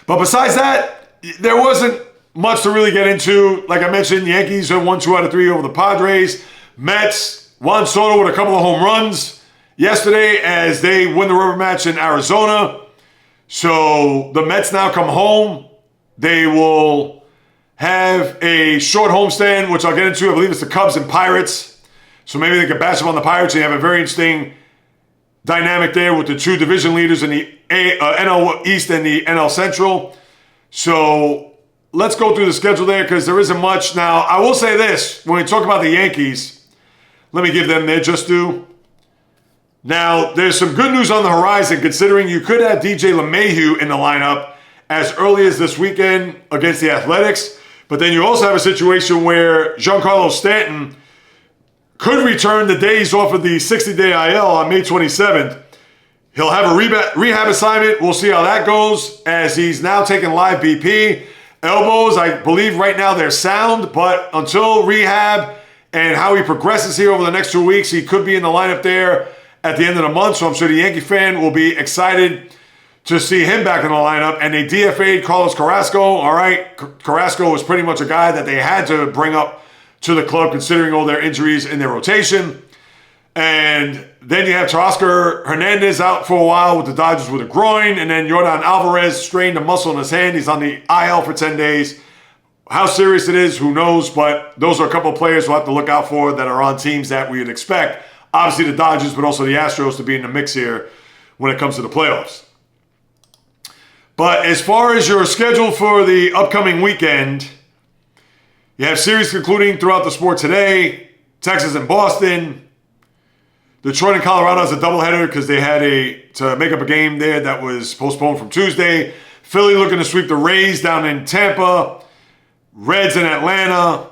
But besides that, there wasn't much to really get into. Like I mentioned, the Yankees have won 2 out of 3 over the Padres. Mets, Juan Soto with a couple of home runs yesterday as they win the rubber match in Arizona. So the Mets now come home. They will have a short homestand, which I'll get into. I believe it's the Cubs and Pirates. So maybe they can bash them on the Pirates. They have a very interesting dynamic there with the two division leaders in the NL East and the NL Central. So let's go through the schedule there because there isn't much. Now, I will say this. When we talk about the Yankees, let me give them their just due. Now, there's some good news on the horizon considering you could have DJ LeMahieu in the lineup as early as this weekend against the Athletics. But then you also have a situation where Giancarlo Stanton could return the days off of the 60-day IL on May 27th. He'll have a rehab assignment. We'll see how that goes as he's now taking live BP. Elbows, I believe right now they're sound, but until rehab and how he progresses here over the next 2 weeks, he could be in the lineup there at the end of the month. So I'm sure the Yankee fan will be excited to see him back in the lineup. And they DFA'd Carlos Carrasco. All right, Carrasco was pretty much a guy that they had to bring up to the club considering all their injuries in their rotation. And then you have Teoscar Hernandez out for a while with the Dodgers with a groin. And then Yordan Alvarez strained a muscle in his hand. He's on the IL for 10 days. How serious it is, who knows? But those are a couple of players we'll have to look out for that are on teams that we would expect. Obviously the Dodgers, but also the Astros to be in the mix here when it comes to the playoffs. But as far as your schedule for the upcoming weekend, you have series concluding throughout the sport today. Texas and Boston. Detroit and Colorado has a doubleheader because they had to make up a game there that was postponed from Tuesday. Philly looking to sweep the Rays down in Tampa. Reds in Atlanta.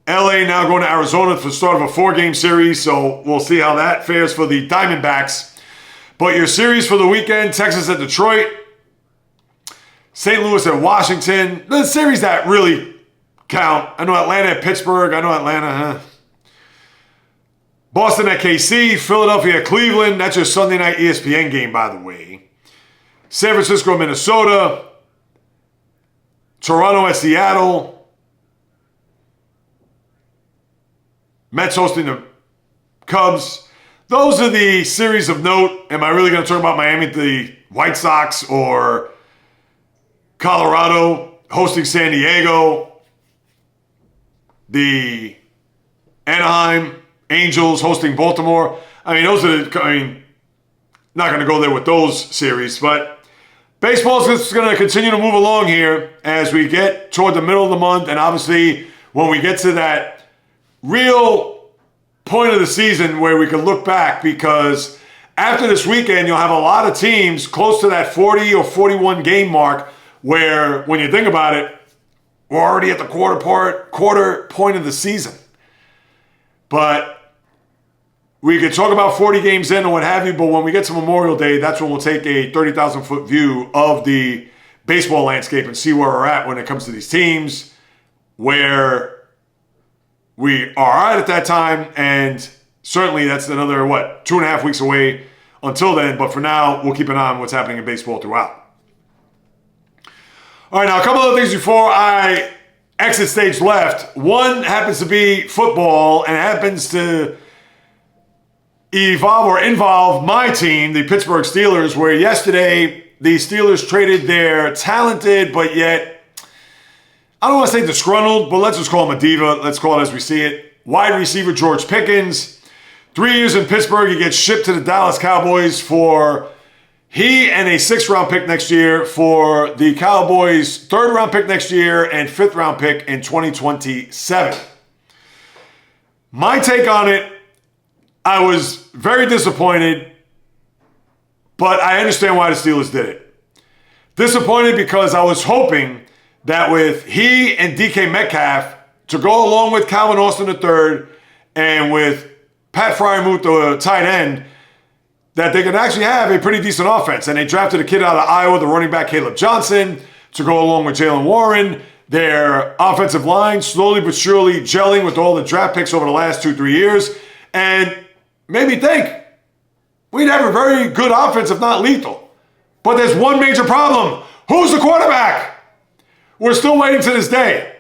LA now going to Arizona for the start of a 4-game series. So we'll see how that fares for the Diamondbacks. But your series for the weekend, Texas at Detroit. St. Louis at Washington. The series that really count. I know Atlanta at Pittsburgh. I know Atlanta, Boston at KC, Philadelphia at Cleveland. That's your Sunday night ESPN game, by the way. San Francisco, Minnesota. Toronto at Seattle. Mets hosting the Cubs. Those are the series of note. Am I really going to talk about Miami, the White Sox, or Colorado hosting San Diego? The Anaheim Angels hosting Baltimore. I mean, not going to go there with those series, but baseball is going to continue to move along here as we get toward the middle of the month. And obviously, when we get to that real point of the season where we can look back, because after this weekend, you'll have a lot of teams close to that 40 or 41 game mark where, when you think about it, we're already at the quarter point of the season. But we could talk about 40 games in or what have you, but when we get to Memorial Day, that's when we'll take a 30,000-foot view of the baseball landscape and see where we're at when it comes to these teams, where we are at that time. And certainly that's another, 2.5 weeks away until then. But for now, we'll keep an eye on what's happening in baseball throughout. All right, now a couple other things before I exit stage left. One happens to be football and happens to involve my team, the Pittsburgh Steelers, where yesterday the Steelers traded their talented but yet, I don't want to say disgruntled, but let's just call him a diva. Let's call it as we see it. Wide receiver George Pickens. 3 years in Pittsburgh. He gets shipped to the Dallas Cowboys for he and a 6th-round pick next year for the Cowboys' 3rd-round pick next year and 5th-round pick in 2027. My take on it, I was very disappointed, but I understand why the Steelers did it. Disappointed because I was hoping that with he and DK Metcalf to go along with Calvin Austin III and with Pat Fryermuth, the tight end, that they could actually have a pretty decent offense. And they drafted a kid out of Iowa, the running back Caleb Johnson, to go along with Jalen Warren. Their offensive line slowly but surely gelling with all the draft picks over the last 2-3 years. And made me think we'd have a very good offense, if not lethal. But there's one major problem. Who's the quarterback? We're still waiting to this day.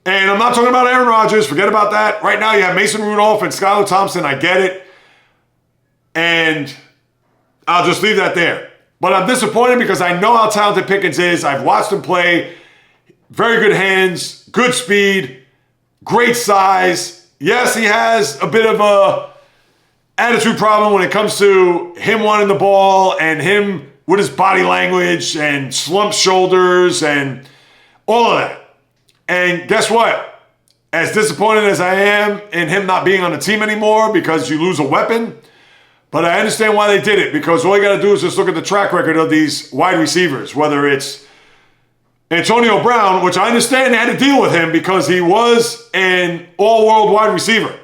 And I'm not talking about Aaron Rodgers. Forget about that. Right now you have Mason Rudolph and Skylar Thompson. I get it. And I'll just leave that there. But I'm disappointed because I know how talented Pickens is. I've watched him play. Very good hands, good speed, great size. Yes, he has a bit of a attitude problem when it comes to him wanting the ball and him with his body language and slumped shoulders and all of that. And guess what? As disappointed as I am in him not being on the team anymore because you lose a weapon, but I understand why they did it, because all you got to do is just look at the track record of these wide receivers, whether it's Antonio Brown, which I understand they had to deal with him because he was an all-world wide receiver.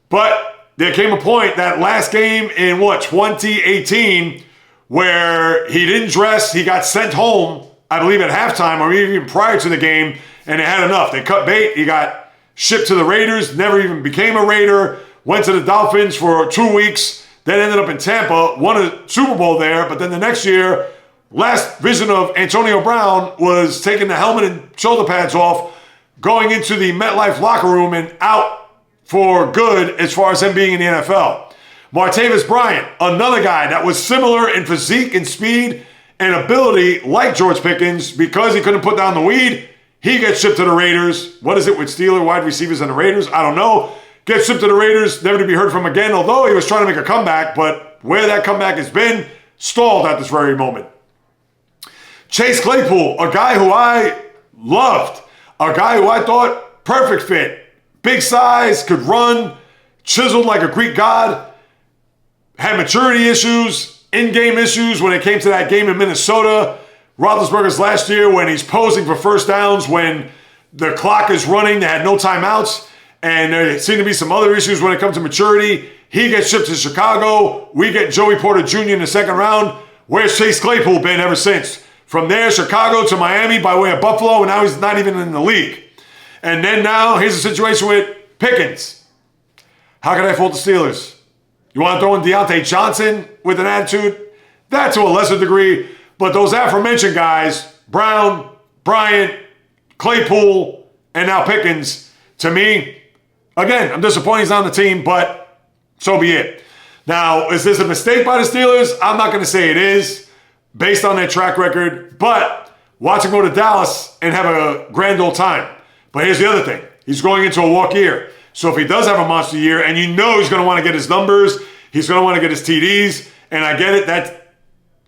But there came a point that last game in 2018, where he didn't dress, he got sent home, I believe at halftime or even prior to the game, and they had enough. They cut bait, he got shipped to the Raiders, never even became a Raider, went to the Dolphins for 2 weeks, then ended up in Tampa, won a Super Bowl there, but then the next year, last vision of Antonio Brown was taking the helmet and shoulder pads off, going into the MetLife locker room and out for good as far as him being in the NFL. Martavis Bryant, another guy that was similar in physique and speed and ability like George Pickens, because he couldn't put down the weed, he gets shipped to the Raiders. What is it with Steelers wide receivers and the Raiders? I don't know. Gets shipped to the Raiders, never to be heard from again, although he was trying to make a comeback, but where that comeback has been, stalled at this very moment. Chase Claypool, a guy who I loved, a guy who I thought perfect fit, big size, could run, chiseled like a Greek god, had maturity issues, in-game issues when it came to that game in Minnesota, Roethlisberger's last year when he's posing for first downs when the clock is running, they had no timeouts, and there seem to be some other issues when it comes to maturity. He gets shipped to Chicago. We get Joey Porter Jr. in the second round. Where's Chase Claypool been ever since? From there, Chicago to Miami by way of Buffalo, and now he's not even in the league. And then now, here's a situation with Pickens. How can I fault the Steelers? You want to throw in Deontay Johnson with an attitude? That to a lesser degree. But those aforementioned guys, Brown, Bryant, Claypool, and now Pickens, to me, again, I'm disappointed he's on the team, but so be it. Now, is this a mistake by the Steelers? I'm not going to say it is, based on their track record, but watch him go to Dallas and have a grand old time. But here's the other thing. He's going into a walk year. So if he does have a monster year, and you know he's going to want to get his numbers, he's going to want to get his TDs, and I get it, that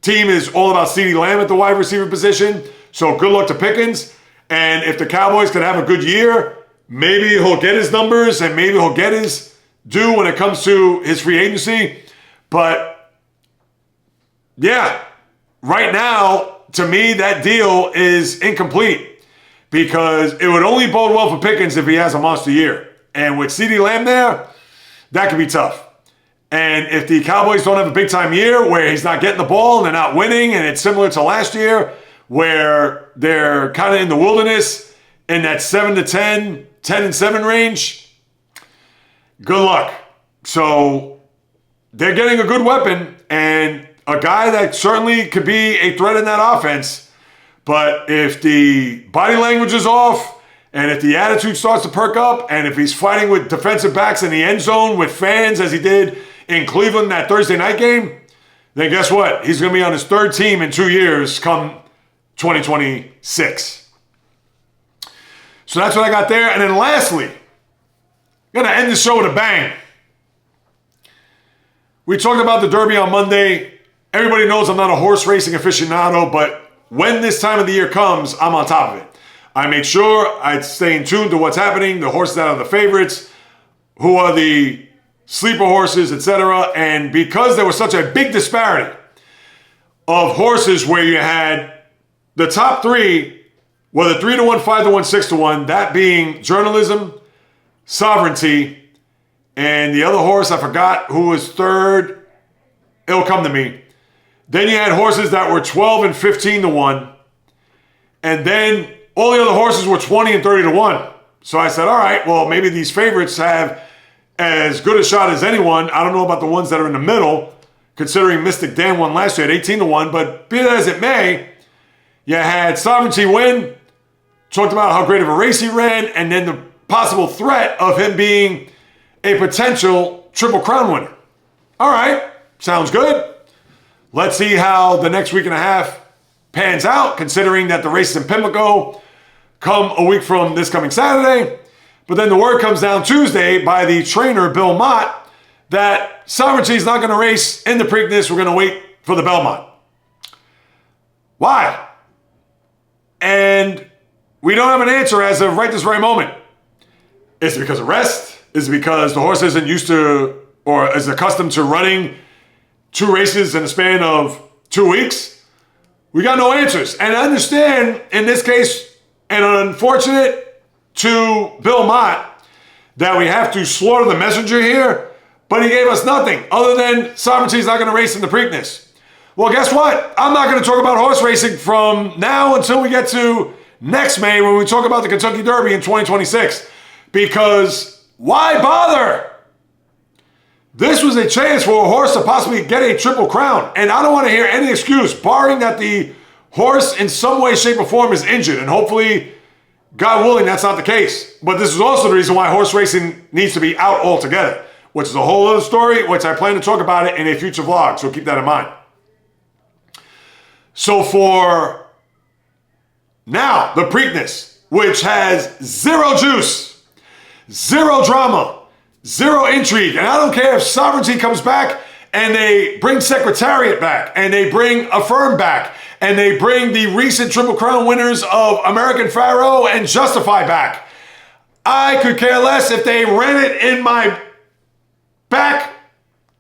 team is all about CeeDee Lamb at the wide receiver position, so good luck to Pickens. And if the Cowboys can have a good year, maybe he'll get his numbers, and maybe he'll get his due when it comes to his free agency. But, yeah, right now, to me, that deal is incomplete because it would only bode well for Pickens if he has a monster year. And with CeeDee Lamb there, that could be tough. And if the Cowboys don't have a big-time year where he's not getting the ball and they're not winning, and it's similar to last year where they're kind of in the wilderness in that 7-10, 10-7 range, good luck. So they're getting a good weapon and a guy that certainly could be a threat in that offense. But if the body language is off, and if the attitude starts to perk up, and if he's fighting with defensive backs in the end zone with fans as he did in Cleveland that Thursday night game, then guess what? He's going to be on his third team in 2 years come 2026. So that's what I got there. And then lastly, I'm going to end the show with a bang. We talked about the Derby on Monday. Everybody knows I'm not a horse racing aficionado, but when this time of the year comes, I'm on top of it. I make sure I stay in tune to what's happening, the horses that are the favorites, who are the sleeper horses, etc. And because there was such a big disparity of horses where you had the top three, were the 3-1, 5-1, 6-1, that being Journalism, Sovereignty, and the other horse, I forgot who was third. It'll come to me. Then you had horses that were 12 and 15-1. And then all the other horses were 20 and 30-1. So I said, all right, well, maybe these favorites have as good a shot as anyone. I don't know about the ones that are in the middle, considering Mystic Dan won last year at 18-1. But be that as it may, you had Sovereignty win, talked about how great of a race he ran, and then the possible threat of him being a potential Triple Crown winner. All right, sounds good. Let's see how the next week and a half pans out, considering that the races in Pimlico come a week from this coming Saturday. But then the word comes down Tuesday by the trainer, Bill Mott, that Sovereignty is not going to race in the Preakness. We're going to wait for the Belmont. Why? And we don't have an answer as of right this very moment. Is it because of rest? Is it because the horse isn't used to or is accustomed to running 2 races in a span of 2 weeks? We got no answers. And I understand, in this case, and unfortunate to Bill Mott, that we have to slaughter the messenger here, but he gave us nothing other than Sovereignty is not going to race in the Preakness. Well, guess what? I'm not going to talk about horse racing from now until we get to next May when we talk about the Kentucky Derby in 2026. Because why bother? This was a chance for a horse to possibly get a triple crown. And I don't want to hear any excuse, barring that the horse in some way, shape, or form is injured. And hopefully, God willing, that's not the case. But this is also the reason why horse racing needs to be out altogether, which is a whole other story, which I plan to talk about it in a future vlog. So keep that in mind. So for now, the Preakness, which has zero juice, zero drama, zero intrigue. And I don't care if Sovereignty comes back and they bring Secretariat back and they bring Affirm back and they bring the recent Triple Crown winners of American Pharaoh and Justify back. I could care less if they ran it in my back.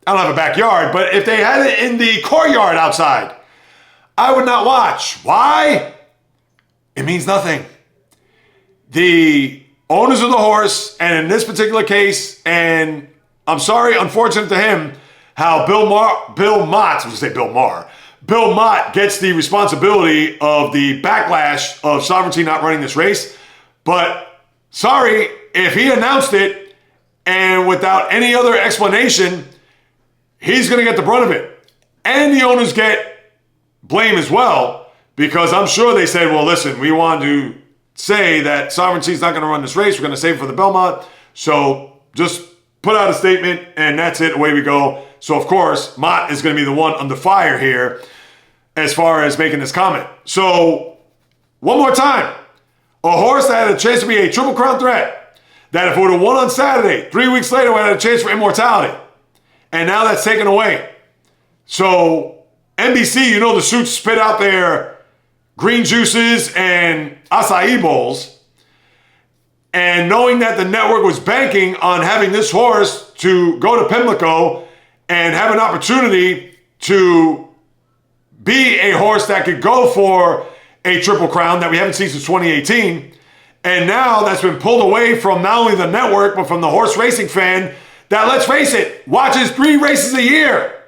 I don't have a backyard, but if they had it in the courtyard outside, I would not watch. Why? It means nothing. The owners of the horse, and in this particular case, and I'm sorry, unfortunate to him, how Bill Mott gets the responsibility of the backlash of Sovereignty not running this race. But sorry, if he announced it and without any other explanation, he's going to get the brunt of it. And the owners get blame as well, because I'm sure they said, well, listen, we want to say that Sovereignty is not going to run this race. We're going to save it for the Belmont. So just put out a statement and that's it. Away we go. So, of course, Mott is going to be the one under fire here as far as making this comment. So, one more time. A horse that had a chance to be a Triple Crown threat, that if it would have won on Saturday, 3 weeks later, would have had a chance for immortality. And now that's taken away. So, NBC, you know the suits spit out their green juices and acai bowls. And knowing that the network was banking on having this horse to go to Pimlico and have an opportunity to be a horse that could go for a Triple Crown that we haven't seen since 2018. And now that's been pulled away from not only the network, but from the horse racing fan that, let's face it, watches 3 races a year.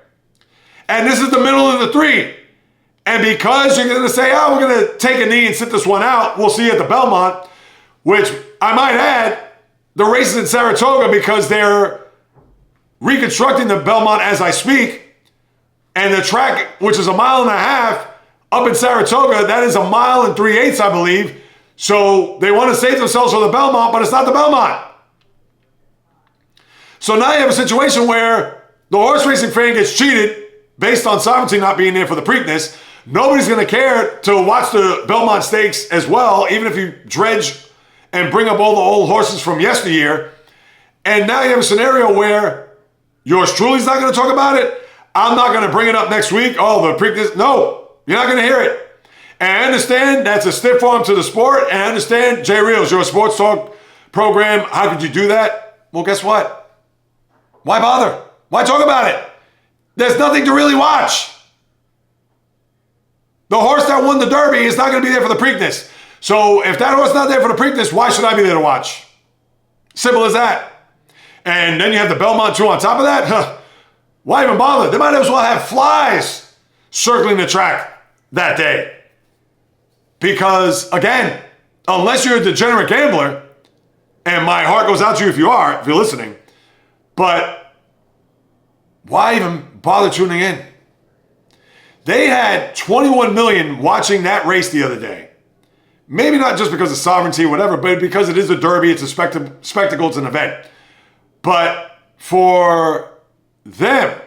And this is the middle of the 3. And because you're going to say, oh, we're going to take a knee and sit this one out, we'll see you at the Belmont, which I might add, the race is in Saratoga because they're reconstructing the Belmont as I speak. And the track, which is 1.5 miles up in Saratoga, that is 1 mile and 3/8, I believe. So they want to save themselves for the Belmont, but it's not the Belmont. So now you have a situation where the horse racing fan gets cheated based on Sovereignty not being there for the Preakness. Nobody's going to care to watch the Belmont Stakes as well, even if you dredge and bring up all the old horses from yesteryear. And now you have a scenario where yours truly's not going to talk about it. I'm not going to bring it up next week. Oh, the Preakness. No, you're not going to hear it. And I understand that's a stiff arm to the sport. And I understand, JAYREELZ, you're a sports talk program. How could you do that? Well, guess what? Why bother? Why talk about it? There's nothing to really watch. The horse that won the Derby is not going to be there for the Preakness. So if that horse is not there for the Preakness, why should I be there to watch? Simple as that. And then you have the Belmont too on top of that? Huh. Why even bother? They might as well have flies circling the track that day. Because, again, unless you're a degenerate gambler, and my heart goes out to you if you're listening, but why even bother tuning in? They had 21 million watching that race the other day. Maybe not just because of Sovereignty or whatever, but because it is a Derby, it's a spectacle, it's an event. But for them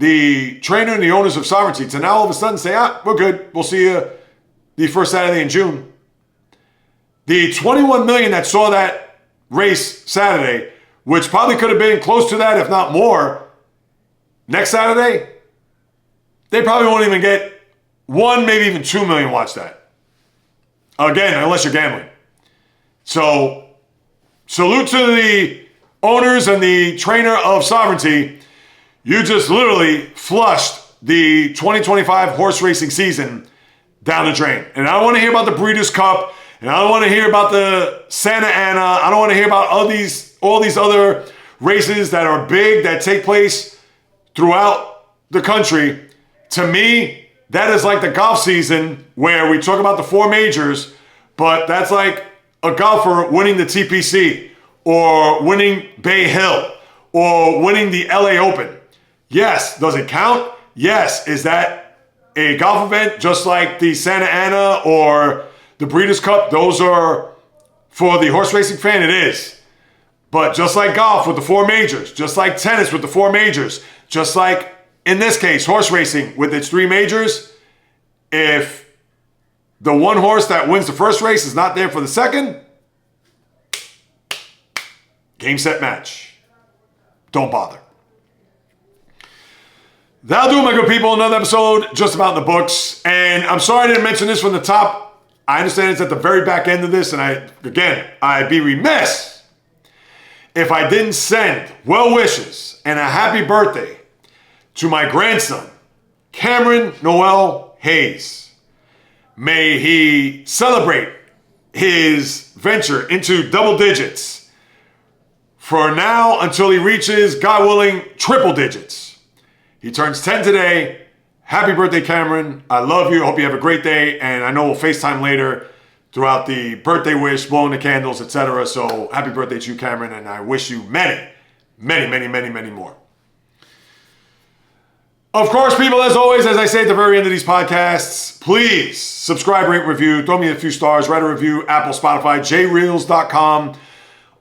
the trainer and the owners of Sovereignty to now all of a sudden say, we're good. We'll see you the first Saturday in June. The 21 million that saw that race Saturday, which probably could have been close to that, if not more, next Saturday, they probably won't even get 1, maybe even 2 million watch that. Again, unless you're gambling. So, salute to the owners and the trainer of Sovereignty. You just literally flushed the 2025 horse racing season down the drain. And I don't want to hear about the Breeders' Cup, and I don't want to hear about the Santa Ana. I don't want to hear about all these other races that are big, that take place throughout the country. To me, that is like the golf season where we talk about the 4 majors, but that's like a golfer winning the TPC or winning Bay Hill or winning the LA Open. Yes, does it count? Yes. Is that a golf event just like the Santa Ana or the Breeders' Cup? Those are for the horse racing fan, it is. But just like golf with the 4 majors, just like tennis with the 4 majors, just like in this case, horse racing with its 3 majors, if the one horse that wins the first race is not there for the second, game, set, match. Don't bother. That'll do it, my good people. Another episode just about the books. And I'm sorry I didn't mention this from the top. I understand it's at the very back end of this. And I'd be remiss if I didn't send well wishes and a happy birthday to my grandson, Cameron Noel Hayes. May he celebrate his venture into double digits for now until he reaches, God willing, triple digits. He turns 10 today. Happy birthday, Cameron. I love you. Hope you have a great day. And I know we'll FaceTime later throughout the birthday wish, blowing the candles, etc. So happy birthday to you, Cameron. And I wish you many, many, many, many, many more. Of course, people, as always, as I say at the very end of these podcasts, please subscribe, rate, review, throw me a few stars, write a review, Apple, Spotify, JAYREELZ.com.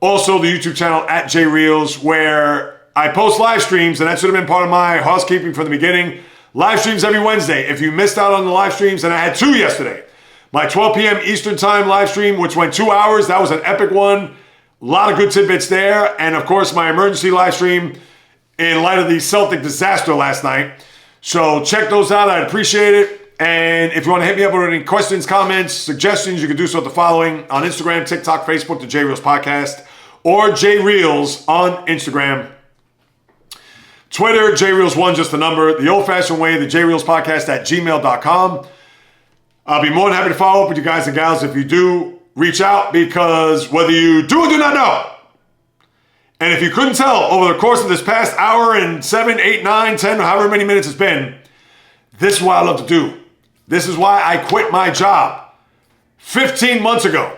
Also, the YouTube channel at JAYREELZ, where I post live streams, and that should have been part of my housekeeping from the beginning. Live streams every Wednesday. If you missed out on the live streams, and I had 2 yesterday, my 12 p.m. Eastern Time live stream, which went 2 hours, that was an epic one. A lot of good tidbits there. And, of course, my emergency live stream in light of the Celtic disaster last night. So check those out. I'd appreciate it. And if you want to hit me up with any questions, comments, suggestions, you can do so at the following: on Instagram, TikTok, Facebook, the JAYREELZ Podcast, or JAYREELZ on Instagram. Twitter, JAYREELZ1, just the number. The old-fashioned way, the JAYREELZ Podcast at gmail.com. I'll be more than happy to follow up with you guys and gals if you do reach out, because whether you do or do not know, and if you couldn't tell over the course of this past hour and 7, 8, 9, 10, however many minutes it's been, this is what I love to do. This is why I quit my job 15 months ago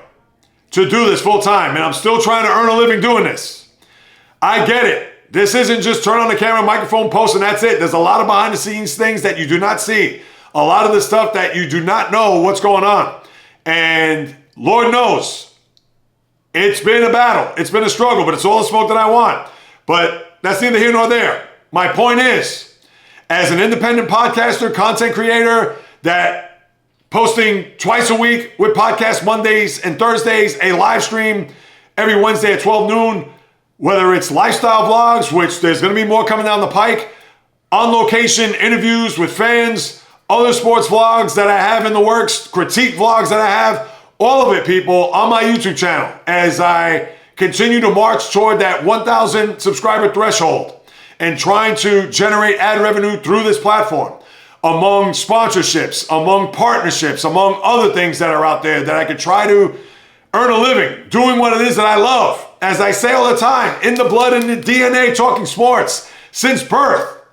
to do this full time. And I'm still trying to earn a living doing this. I get it. This isn't just turn on the camera, microphone, post, and that's it. There's a lot of behind the scenes things that you do not see. A lot of the stuff that you do not know what's going on. And Lord knows, it's been a battle. It's been a struggle, but it's all the smoke that I want. But that's neither here nor there. My point is, as an independent podcaster, content creator, that posting twice a week with podcast Mondays and Thursdays, a live stream every Wednesday at 12 noon, whether it's lifestyle vlogs, which there's going to be more coming down the pike, on location interviews with fans, other sports vlogs that I have in the works, critique vlogs that I have, all of it, people, on my YouTube channel as I continue to march toward that 1,000 subscriber threshold and trying to generate ad revenue through this platform, among sponsorships, among partnerships, among other things that are out there that I could try to earn a living doing what it is that I love. As I say all the time, in the blood and the DNA, talking sports since birth.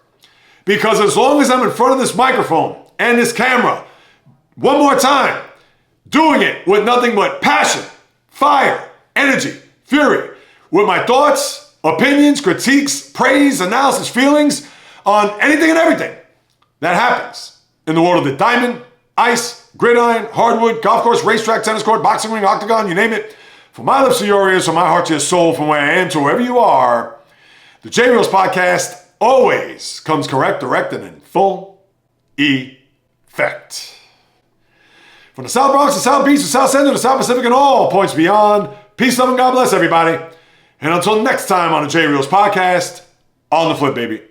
Because as long as I'm in front of this microphone and this camera, one more time, doing it with nothing but passion, fire, energy, fury, with my thoughts, opinions, critiques, praise, analysis, feelings on anything and everything that happens in the world of the diamond, ice, gridiron, hardwood, golf course, racetrack, tennis court, boxing ring, octagon, you name it. From my lips to your ears, from my heart to your soul, from where I am to wherever you are, the JAYREELZ Podcast always comes correct, direct, and in full effect. From the South Bronx, the South Beach, the South Central, the South Pacific, and all points beyond, peace, love, and God bless everybody. And until next time on the JAYREELZ podcast, on the flip, baby.